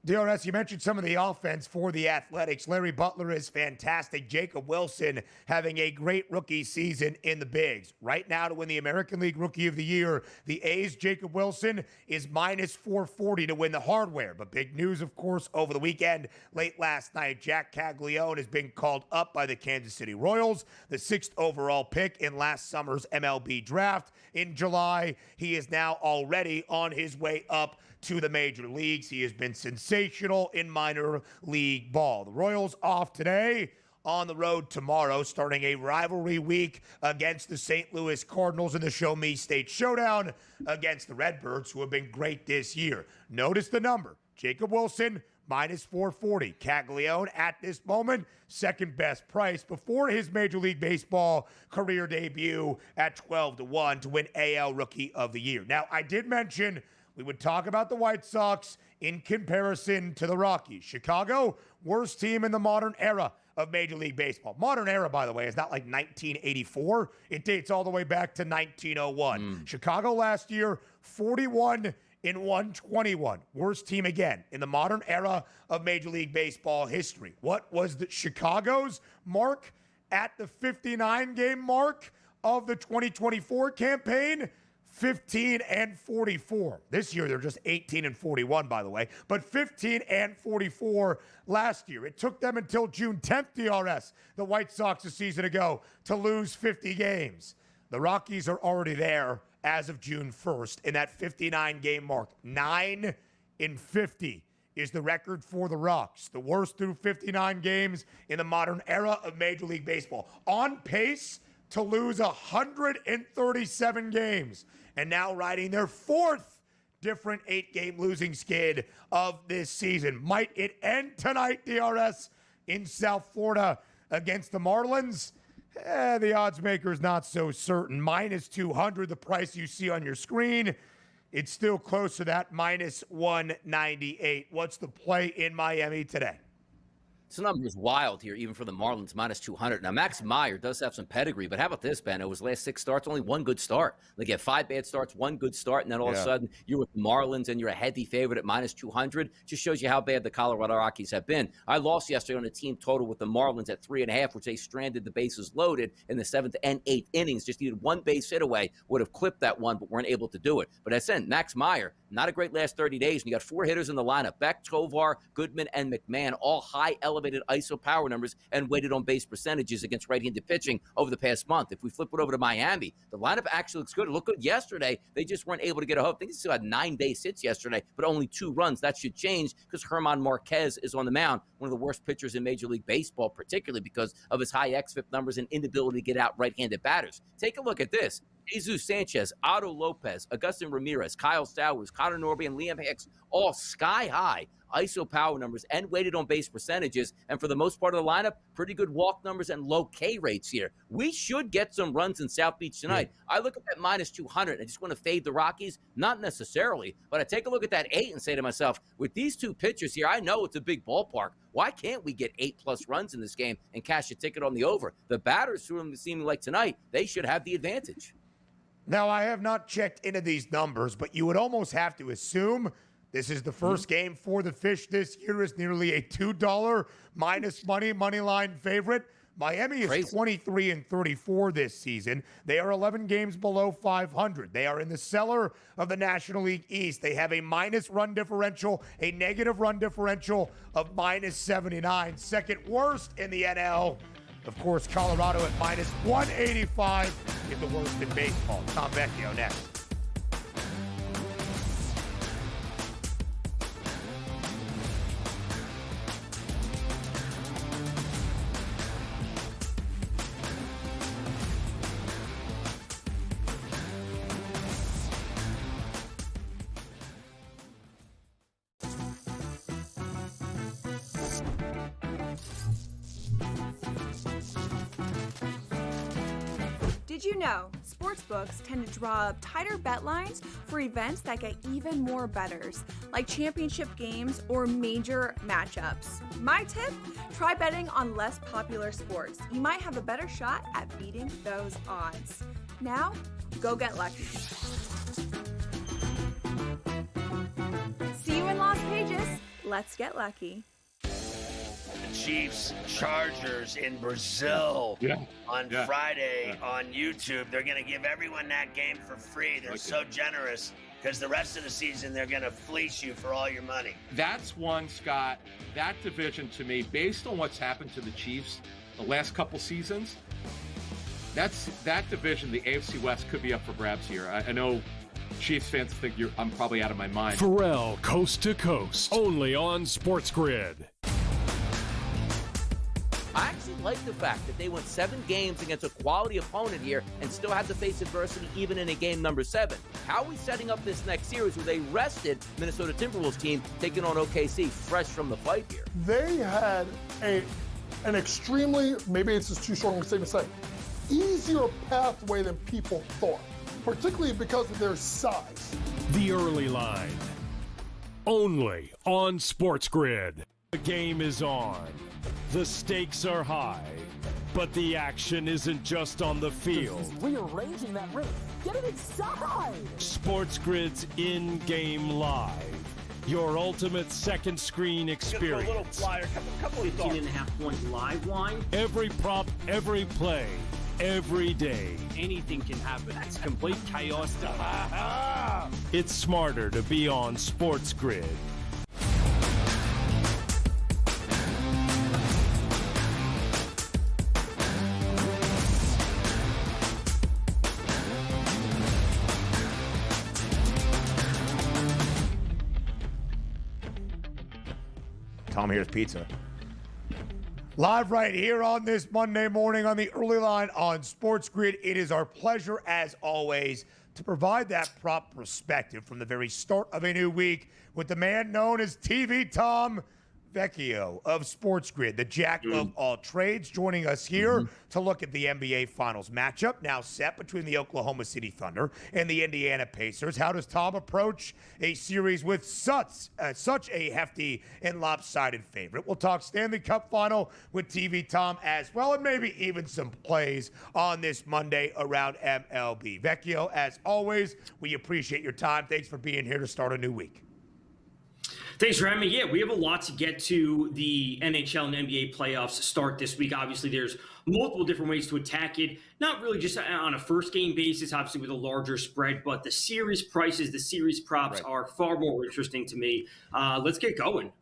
DRS, you mentioned some of the offense for the Athletics. Larry Butler is fantastic. Jacob Wilson having a great rookie season in the bigs. Right now, to win the American League Rookie of the Year, the A's Jacob Wilson is -440 to win the hardware. But big news, of course, over the weekend, late last night, Jack Caglione has been called up by the Kansas City Royals, the 6th overall pick in last summer's MLB draft. In July, he is now already on his way up to the major leagues. He has been sensational in minor league ball. The Royals off today, on the road tomorrow, starting a rivalry week against the St. Louis Cardinals in the Show Me State Showdown against the Redbirds, who have been great this year. Notice the number. Jacob Wilson, -440. Caglione, at this moment, second best price before his Major League Baseball career debut at 12-1 to win AL Rookie of the Year. Now, I did mention we would talk about the White Sox in comparison to the Rockies. Chicago, worst team in the modern era of Major League Baseball. Modern era, by the way, is not like 1984. It dates all the way back to 1901. Chicago last year, 41-121. Worst team again in the modern era of Major League Baseball history. What was the Chicago's mark at the 59-game mark of the 2024 campaign? 15-44. This year, they're just 18-41, by the way, but 15-44 last year. It took them until June 10th, DRS, the White Sox a season ago, to lose 50 games. The Rockies are already there as of June 1st in that 59-game mark. 9-50 is the record for the Rocks, the worst through 59 games in the modern era of Major League Baseball. On pace to lose 137 games, and now riding their fourth different 8-game losing skid of this season. Might it end tonight, DRS, in South Florida against the Marlins? The odds maker's not so certain. -200, the price you see on your screen. It's still close to that, -198. What's the play in Miami today? This number is wild here, even for the Marlins, -200. Now, Max Meyer does have some pedigree, but how about this, Ben? It was last 6 starts, only 1 good start. They get 5 bad starts, 1 good start, and then all of a sudden you're with the Marlins and you're a heavy favorite at -200. Just shows you how bad the Colorado Rockies have been. I lost yesterday on a team total with the Marlins at 3.5, which they stranded the bases loaded in the 7th and 8th innings. Just needed 1 base hit away, would have clipped that one, but weren't able to do it. But as I said, Max Meyer, not a great last 30 days, and you got 4 hitters in the lineup. Beck, Tovar, Goodman, and McMahon, all high elevated ISO power numbers and weighted on base percentages against right-handed pitching over the past month. If we flip it over to Miami, the lineup actually looks good. It looked good yesterday. They just weren't able to get a hook. I think they still had 9 base hits yesterday, but only 2 runs. That should change because Herman Marquez is on the mound, one of the worst pitchers in Major League Baseball, particularly because of his high xFIP numbers and inability to get out right-handed batters. Take a look at this. Jesus Sanchez, Otto Lopez, Augustin Ramirez, Kyle Stowers, Connor Norby, and Liam Hicks, all sky-high ISO power numbers and weighted on base percentages. And for the most part of the lineup, pretty good walk numbers and low K rates here. We should get some runs in South Beach tonight. I look at that -200. I just want to fade the Rockies? Not necessarily, but I take a look at that 8 and say to myself, with these 2 pitchers here, I know it's a big ballpark. Why can't we get 8+ runs in this game and cash a ticket on the over? The batters, who are seeming like tonight, they should have the advantage. Now, I have not checked into these numbers, but you would almost have to assume this is the first game for the Fish this year is nearly a $2 minus money line favorite. Miami is 23-34 this season. They are 11 games below 500. They are in the cellar of the National League East. They have a minus run differential, a negative run differential of -79. Second worst in the NL. Of course, Colorado at -185 is the worst in baseball. Tom Vecchio next. Did you know sportsbooks tend to draw up tighter bet lines for events that get even more bettors, like championship games or major matchups? My tip? Try betting on less popular sports. You might have a better shot at beating those odds. Now, go get lucky. See you in Las Vegas. Let's get lucky. Chiefs Chargers in Brazil on Friday on YouTube. They're going to give everyone that game for free. They're so generous because the rest of the season they're going to fleece you for all your money. That's one, Scott. That division to me, based on what's happened to the Chiefs the last couple seasons, that division, the AFC West, could be up for grabs here. I know Chiefs fans think I'm probably out of my mind. Pharrell, coast to coast, only on SportsGrid. I actually like the fact that they went 7 games against a quality opponent here and still had to face adversity even in a game number 7. How are we setting up this next series where they rested Minnesota Timberwolves team taking on OKC fresh from the fight here? They had an extremely, maybe it's just too strong a statement to say, easier pathway than people thought, particularly because of their size. The early line, only on SportsGrid. The game is on. The stakes are high, but the action isn't just on the field. He's rearranging that roof. Get it inside! SportsGrid's in-game live. Your ultimate second screen experience. A little flyer, couple of thoughts. 18.5 point live line. Every prop, every play. every day. Anything can happen. It's complete chaos. It's smarter to be on SportsGrid. Tom, here's pizza. Live right here on this Monday morning on the early line on SportsGrid. It is our pleasure, as always, to provide that prop perspective from the very start of a new week with the man known as TV Tom Vecchio of SportsGrid, the jack of all trades, joining us here to look at the NBA Finals matchup now set between the Oklahoma City Thunder and the Indiana Pacers. How does Tom approach a series with such a hefty and lopsided favorite? We'll talk Stanley Cup Final with TV Tom as well, and maybe even some plays on this Monday around MLB. Vecchio, as always, we appreciate your time. Thanks for being here to start a new week. Thanks for having me. Yeah, we have a lot to get to. The NHL and NBA playoffs start this week. Obviously, there's multiple different ways to attack it. Not really just on a first game basis, obviously with a larger spread, but the series prices, the series props are far more interesting to me. Let's get going.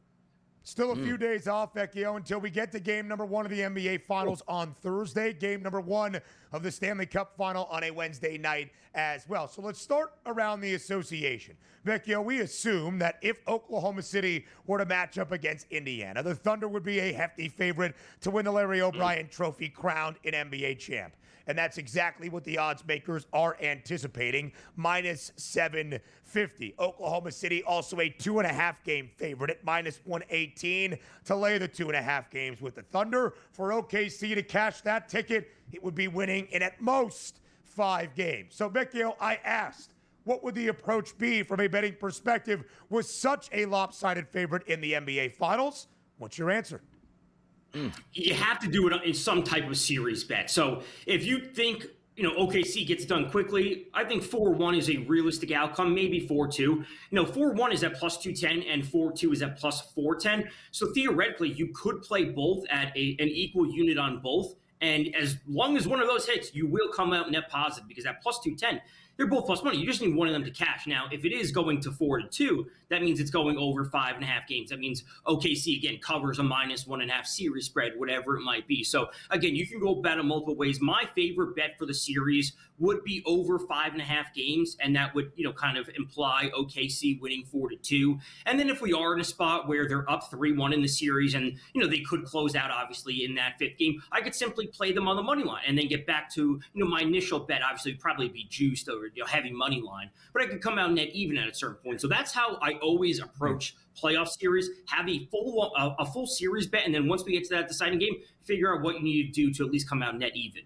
Still a few days off, Vecchio, until we get to game number 1 of the NBA Finals on Thursday. Game number 1 of the Stanley Cup Final on a Wednesday night as well. So let's start around the association. Vecchio, we assume that if Oklahoma City were to match up against Indiana, the Thunder would be a hefty favorite to win the Larry O'Brien Trophy, crowned an NBA champ. And that's exactly what the odds makers are anticipating, minus 750. Oklahoma City also a 2.5 game favorite at minus 118 to lay the 2.5 games with the Thunder. For OKC to cash that ticket, it would be winning in at most 5 games. So, Vecchio, I asked, what would the approach be from a betting perspective with such a lopsided favorite in the NBA Finals? What's your answer? You have to do it in some type of series bet. So if you think, OKC gets done quickly, I think 4-1 is a realistic outcome, maybe 4-2. 4-1 is at plus 210 and 4-2 is at plus 410. So theoretically, you could play both at an equal unit on both. And as long as one of those hits, you will come out net positive, because at plus 210, they're both plus money. You just need one of them to cash. Now, if it is going to 4-2, that means it's going over 5.5 games. That means OKC, again, covers a minus 1.5 series spread, whatever it might be. So, again, you can go bet in multiple ways. My favorite bet for the series would be over 5.5 games, and that would, kind of imply OKC winning 4-2. And then if we are in a spot where they're up 3-1 in the series and, they could close out, obviously, in that 5th game, I could simply play them on the money line and then get back to, my initial bet. Obviously, would probably be juiced over, heavy money line, but I could come out net even at a certain point. So that's how I always approach playoff series. Have a full series bet, and then once we get to that deciding game, figure out what you need to do to at least come out net even.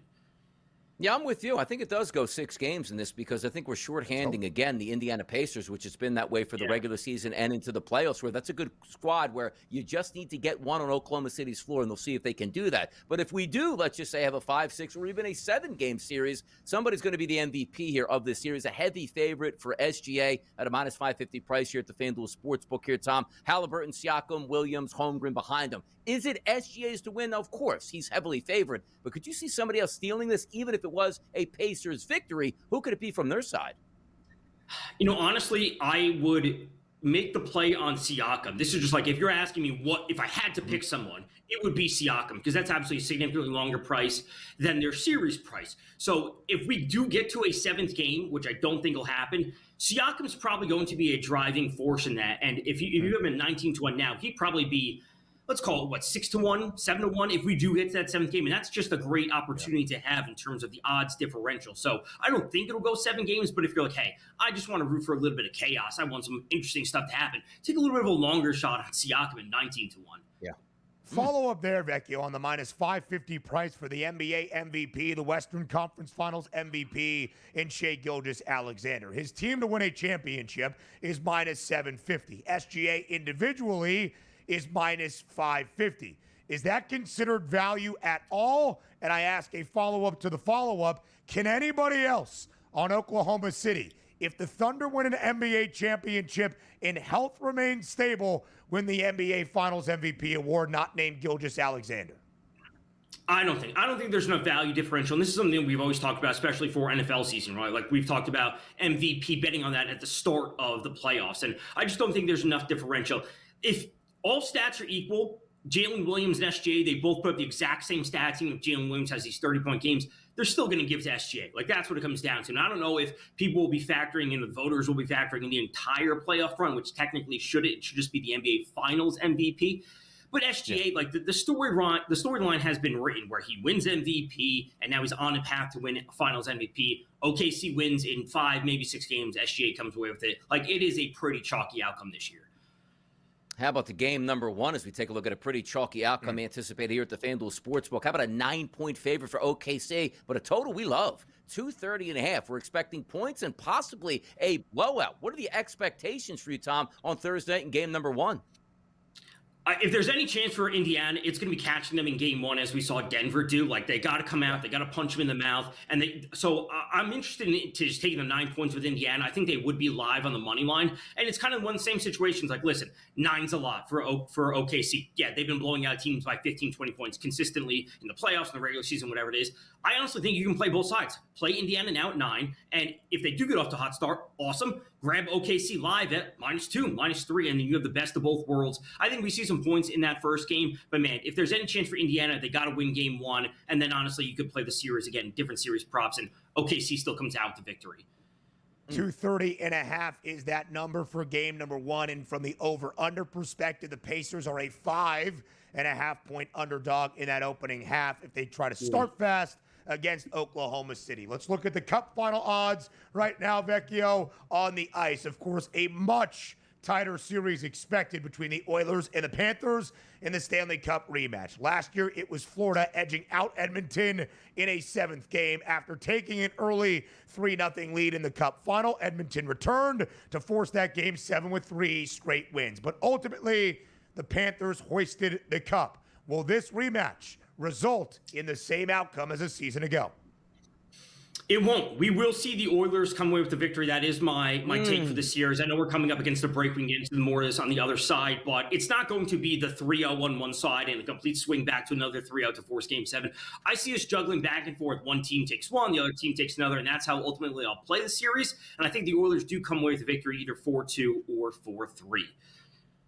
Yeah, I'm with you. I think it does go 6 games in this, because I think we're shorthanding again the Indiana Pacers, which has been that way for the regular season and into the playoffs, where that's a good squad where you just need to get one on Oklahoma City's floor, and they'll see if they can do that. But if we do, let's just say, have a 5, 6, or even a 7-game series, somebody's going to be the MVP here of this series. A heavy favorite for SGA at a minus 550 price here at the FanDuel Sportsbook here, Tom. Halliburton, Siakam, Williams, Holmgren behind them. Is it SGA's to win? Of course, he's heavily favored. But could you see somebody else stealing this, even if it was a Pacers victory? Who could it be from their side? Honestly, I would make the play on Siakam. This is just like, if you're asking me what, if I had to pick someone, it would be Siakam, because that's absolutely a significantly longer price than their series price. So if we do get to a 7th game, which I don't think will happen, Siakam's probably going to be a driving force in that. And if you have him at 19-1 now, he'd probably be, let's call it, 6-1, 7-1, if we do get to that 7th game. And that's just a great opportunity to have in terms of the odds differential. So I don't think it'll go 7 games, but if you're like, hey, I just want to root for a little bit of chaos, I want some interesting stuff to happen, take a little bit of a longer shot on Siakam at 19-1. Yeah. Follow up there, Vecchio, on the minus 550 price for the NBA MVP, the Western Conference Finals MVP, in Shai Gilgeous-Alexander. His team to win a championship is minus 750. SGA individually is minus 550. Is that considered value at all? And I ask a follow-up to the follow-up, can anybody else on Oklahoma City, if the Thunder win an NBA championship and health remains stable, win the NBA Finals MVP award, not named Gilgeous-Alexander? I don't think there's enough value differential. And this is something we've always talked about, especially for NFL season, right? Like we've talked about MVP betting on that at the start of the playoffs. And I just don't think there's enough differential. If all stats are equal, Jalen Williams and SGA, they both put up the exact same stats. Even if Jalen Williams has these 30-point games, they're still going to give to SGA. Like that's what it comes down to. And I don't know if people will be factoring in, the voters will be factoring in the entire playoff run, which technically it should just be the NBA Finals MVP. But SGA, like the storyline has been written where he wins MVP and now he's on a path to win Finals MVP. OKC wins in 5, maybe 6 games. SGA comes away with it. Like it is a pretty chalky outcome this year. How about the game number 1 as we take a look at a pretty chalky outcome anticipated here at the FanDuel Sportsbook? How about a 9-point favorite for OKC, but a total we love, 230.5. We're expecting points and possibly a blowout. What are the expectations for you, Tom, on Thursday night in game number 1? If there's any chance for Indiana, it's going to be catching them in game 1, as we saw Denver do. Like they got to come out, they got to punch them in the mouth, and So I'm interested in just taking the 9 points with Indiana. I think they would be live on the money line, and it's kind of one of the same situations. Like, listen, 9's a lot for OKC. Yeah, they've been blowing out teams by 15, 20 points consistently in the playoffs, in the regular season, whatever it is. I honestly think you can play both sides. Play Indiana now at 9, and if they do get off to a hot start, awesome. Grab OKC live at -2, -3, and then you have the best of both worlds. I think we see some points in that first game, but man, if there's any chance for Indiana, they got to win game 1, and then honestly, you could play the series again, different series props, and OKC still comes out with the victory. 230.5 is that number for game number 1, and from the over-under perspective, the Pacers are a 5.5-point underdog in that opening half if they try to start fast against Oklahoma City. Let's look at the Cup final odds right now, Vecchio, on the ice. Of course, a much tighter series expected between the Oilers and the Panthers in the Stanley Cup rematch. Last year, it was Florida edging out Edmonton in a 7th game after taking an early 3-0 lead in the Cup final. Edmonton returned to force that game 7 with 3 straight wins. But ultimately, the Panthers hoisted the Cup. Will this rematch result in the same outcome as a season ago? It won't. We will see the Oilers come away with the victory. That is my take for this series. I know we're coming up against the break. We can get into more of this on the other side, but it's not going to be the 3-0 on one side and a complete swing back to another 3-0 to force game 7. I see us juggling back and forth. One team takes one, the other team takes another, and that's how ultimately I'll play the series. And I think the Oilers do come away with the victory, either 4-2 or 4-3.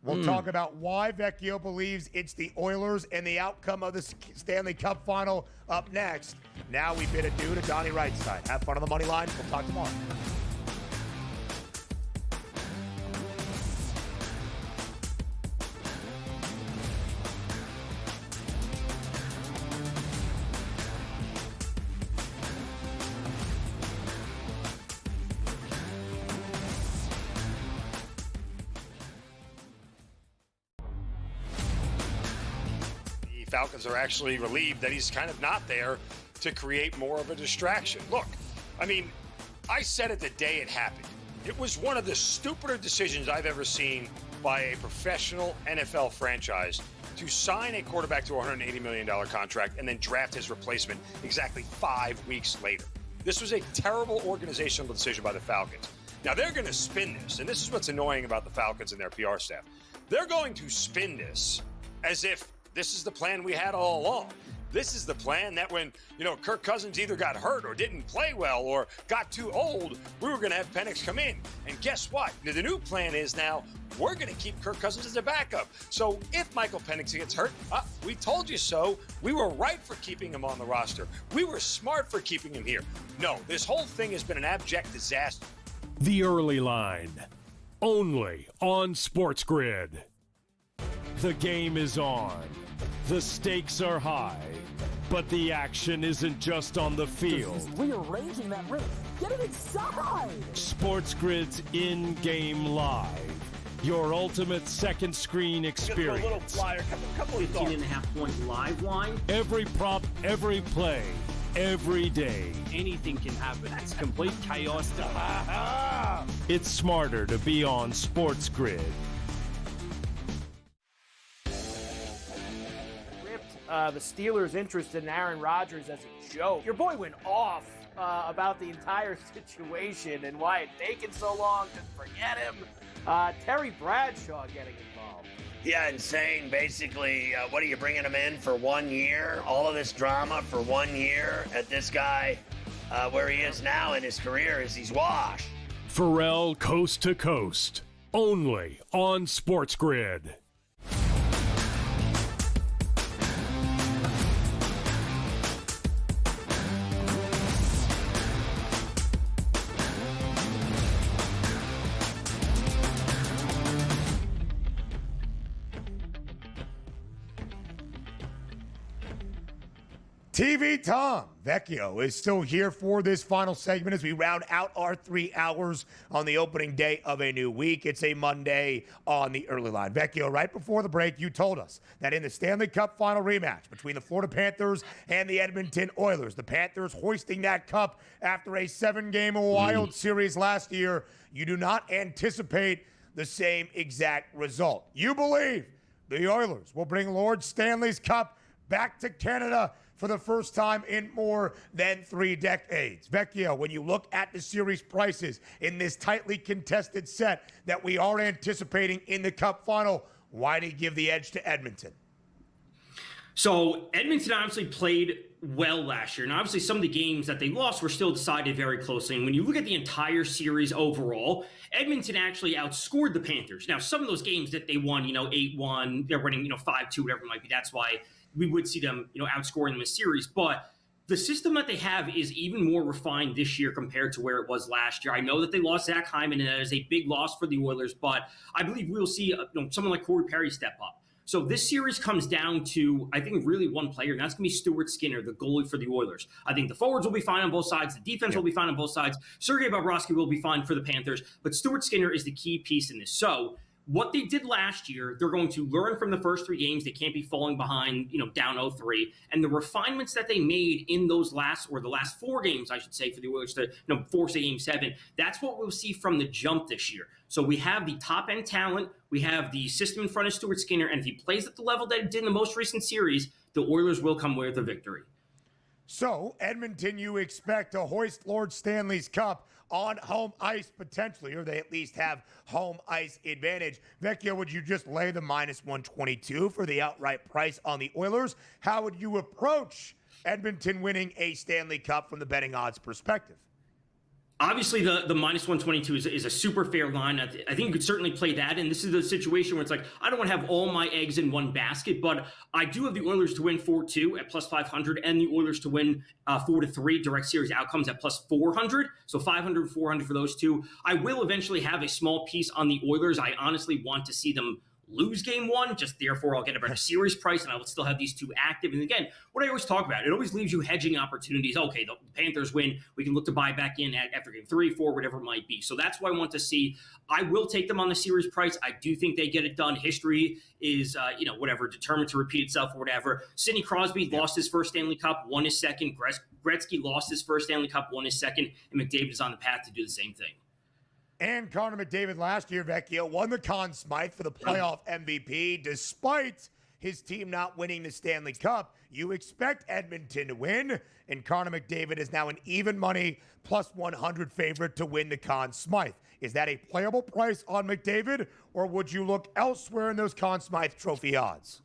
We'll talk about why Vecchio believes it's the Oilers and the outcome of the Stanley Cup final up next. Now we bid adieu to Donnie Rightside. Have fun on the money line. We'll talk tomorrow. Falcons are actually relieved that he's kind of not there to create more of a distraction. Look, I mean, I said it the day it happened. It was one of the stupider decisions I've ever seen by a professional NFL franchise to sign a quarterback to a $180 million contract and then draft his replacement exactly 5 weeks later. This was a terrible organizational decision by the Falcons. Now, they're going to spin this, and this is what's annoying about the Falcons and their PR staff. They're going to spin this as if this is the plan we had all along. This is the plan that when, Kirk Cousins either got hurt or didn't play well or got too old, we were going to have Penix come in. And guess what? The new plan is now we're going to keep Kirk Cousins as a backup. So if Michael Penix gets hurt, we told you so. We were right for keeping him on the roster. We were smart for keeping him here. No, this whole thing has been an abject disaster. The Early Line, only on SportsGrid. The game is on. The stakes are high, but the action isn't just on the field. He's rearranging that roof. Get it inside! SportsGrid's in-game live. Your ultimate second screen experience. A little flyer, couple of 15.5-point live line. Every prop, every play, every day. Anything can happen. It's complete chaos. It's smarter to be on SportsGrid. The Steelers' interest in Aaron Rodgers as a joke. Your boy went off about the entire situation and why it taken so long to forget him. Terry Bradshaw getting involved. Yeah, and saying basically, what are you bringing him in for 1 year? All of this drama for 1 year at this guy, where he is now in his career, is he's washed. Pharrell Coast to Coast, only on SportsGrid. TV Tom Vecchio is still here for this final segment as we round out our 3 hours on the opening day of a new week. It's a Monday on the early line. Vecchio, right before the break, you told us that in the Stanley Cup final rematch between the Florida Panthers and the Edmonton Oilers, the Panthers hoisting that cup after a 7-game wild series last year, you do not anticipate the same exact result. You believe the Oilers will bring Lord Stanley's Cup back to Canada for the first time in more than 3 decades. Vecchio, when you look at the series prices in this tightly contested set that we are anticipating in the Cup final, why do you give the edge to Edmonton? So Edmonton obviously played well last year, and obviously some of the games that they lost were still decided very closely. And when you look at the entire series overall, Edmonton actually outscored the Panthers. Now, some of those games that they won, 8-1, they're winning, 5-2, whatever it might be. That's why we would see them, outscoring them in a series. But the system that they have is even more refined this year compared to where it was last year. I know that they lost Zach Hyman, and that is a big loss for the Oilers, but I believe we'll see someone like Corey Perry step up. So this series comes down to, I think, really one player, and that's going to be Stuart Skinner, the goalie for the Oilers. I think the forwards will be fine on both sides. The defense will be fine on both sides. Sergei Bobrovsky will be fine for the Panthers, but Stuart Skinner is the key piece in this. So what they did last year, they're going to learn from the first 3 games. They can't be falling behind, down 0-3. And the refinements that they made in the last 4 games, I should say, for the Oilers to force a Game 7, that's what we'll see from the jump this year. So we have the top-end talent. We have the system in front of Stuart Skinner. And if he plays at the level that he did in the most recent series, the Oilers will come away with a victory. So, Edmonton, you expect to hoist Lord Stanley's Cup on home ice potentially, or they at least have home ice advantage. Vecchio, would you just lay the -122 for the outright price on the Oilers? How would you approach Edmonton winning a Stanley Cup from the betting odds perspective? Obviously, the -122 is a super fair line. I think you could certainly play that. And this is the situation where it's like, I don't want to have all my eggs in one basket, but I do have the Oilers to win 4-2 at +500 and the Oilers to win 4-3 direct series outcomes at +400. So 500, 400 for those two. I will eventually have a small piece on the Oilers. I honestly want to see them lose Game 1, just therefore I'll get a better series price and I will still have these two active. And again, what I always talk about, it always leaves you hedging opportunities. Okay, the Panthers win, we can look to buy back in after Game 3, 4, whatever it might be. So that's what I want to see. I will take them on the series price. I do think they get it done. History is, determined to repeat itself or whatever. Sidney Crosby lost his first Stanley Cup, won his second. Gretzky lost his first Stanley Cup, won his second. And McDavid is on the path to do the same thing. And Connor McDavid last year, Vecchio, won the Conn Smythe for the playoff MVP. Despite his team not winning the Stanley Cup, you expect Edmonton to win, and Connor McDavid is now an even money +100 favorite to win the Conn Smythe. Is that a playable price on McDavid, or would you look elsewhere in those Conn Smythe trophy odds?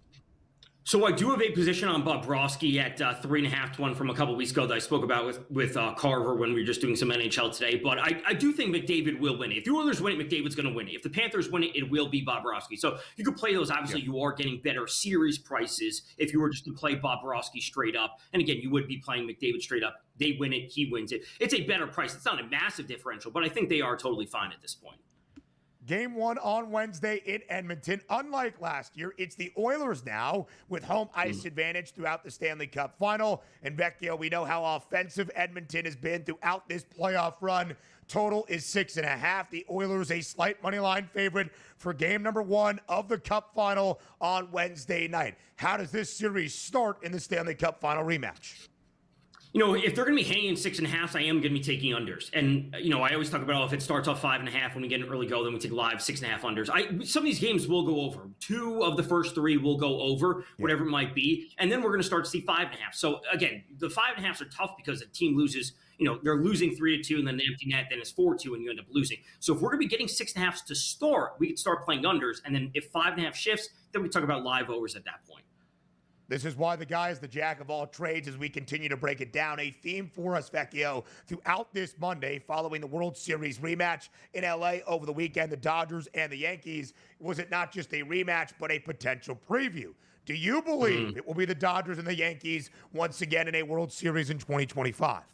So I do have a position on Bobrovsky at 3.5 to 1 from a couple weeks ago that I spoke about with Carver when we were just doing some NHL today. But I do think McDavid will win it. If the Oilers win it, McDavid's going to win it. If the Panthers win it, it will be Bobrovsky. So you could play those. Obviously, you are getting better series prices if you were just to play Bobrovsky straight up. And again, you would be playing McDavid straight up. They win it, he wins it. It's a better price. It's not a massive differential, but I think they are totally fine at this point. Game 1 on Wednesday in Edmonton. Unlike last year, it's the Oilers now with home ice advantage throughout the Stanley Cup final. And Vecchio, we know how offensive Edmonton has been throughout this playoff run. Total is 6.5. The Oilers a slight money line favorite for game number 1 of the Cup final on Wednesday night. How does this series start in the Stanley Cup final rematch? if they're going to be hanging 6.5, I am going to be taking unders. And, I always talk about, if it starts off 5.5 when we get an early go, then we take live 6.5 unders. Some of these games will go over. 2 of the first 3 will go over, whatever it might be. And then we're going to start to see 5.5. So, again, the 5.5s are tough because the team loses, they're losing 3-2 and then the empty net, then it's 4-2 and you end up losing. So if we're going to be getting 6.5s to start, we could start playing unders. And then if 5.5 shifts, then we talk about live overs at that point. This is why the guy is the jack of all trades as we continue to break it down. A theme for us, Vecchio, throughout this Monday following the World Series rematch in LA over the weekend, the Dodgers and the Yankees. Was it not just a rematch, but a potential preview? Do you believe it will be the Dodgers and the Yankees once again in a World Series in 2025?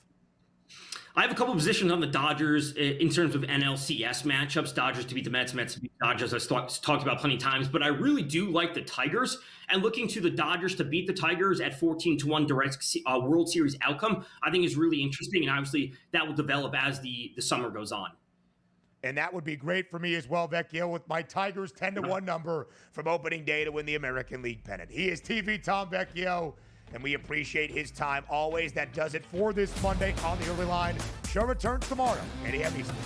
I have a couple of positions on the Dodgers in terms of NLCS matchups. Dodgers to beat the Mets, Mets to beat the Dodgers. I've talked about plenty of times, but I really do like the Tigers. And looking to the Dodgers to beat the Tigers at 14-1 direct World Series outcome, I think is really interesting. And obviously that will develop as the summer goes on. And that would be great for me as well, Vecchio, with my Tigers 10-1 number from opening day to win the American League pennant. He is TV Tom Vecchio, and we appreciate his time always. That does it for this Monday on the Early Line. Show returns tomorrow, 8 a.m. Eastern.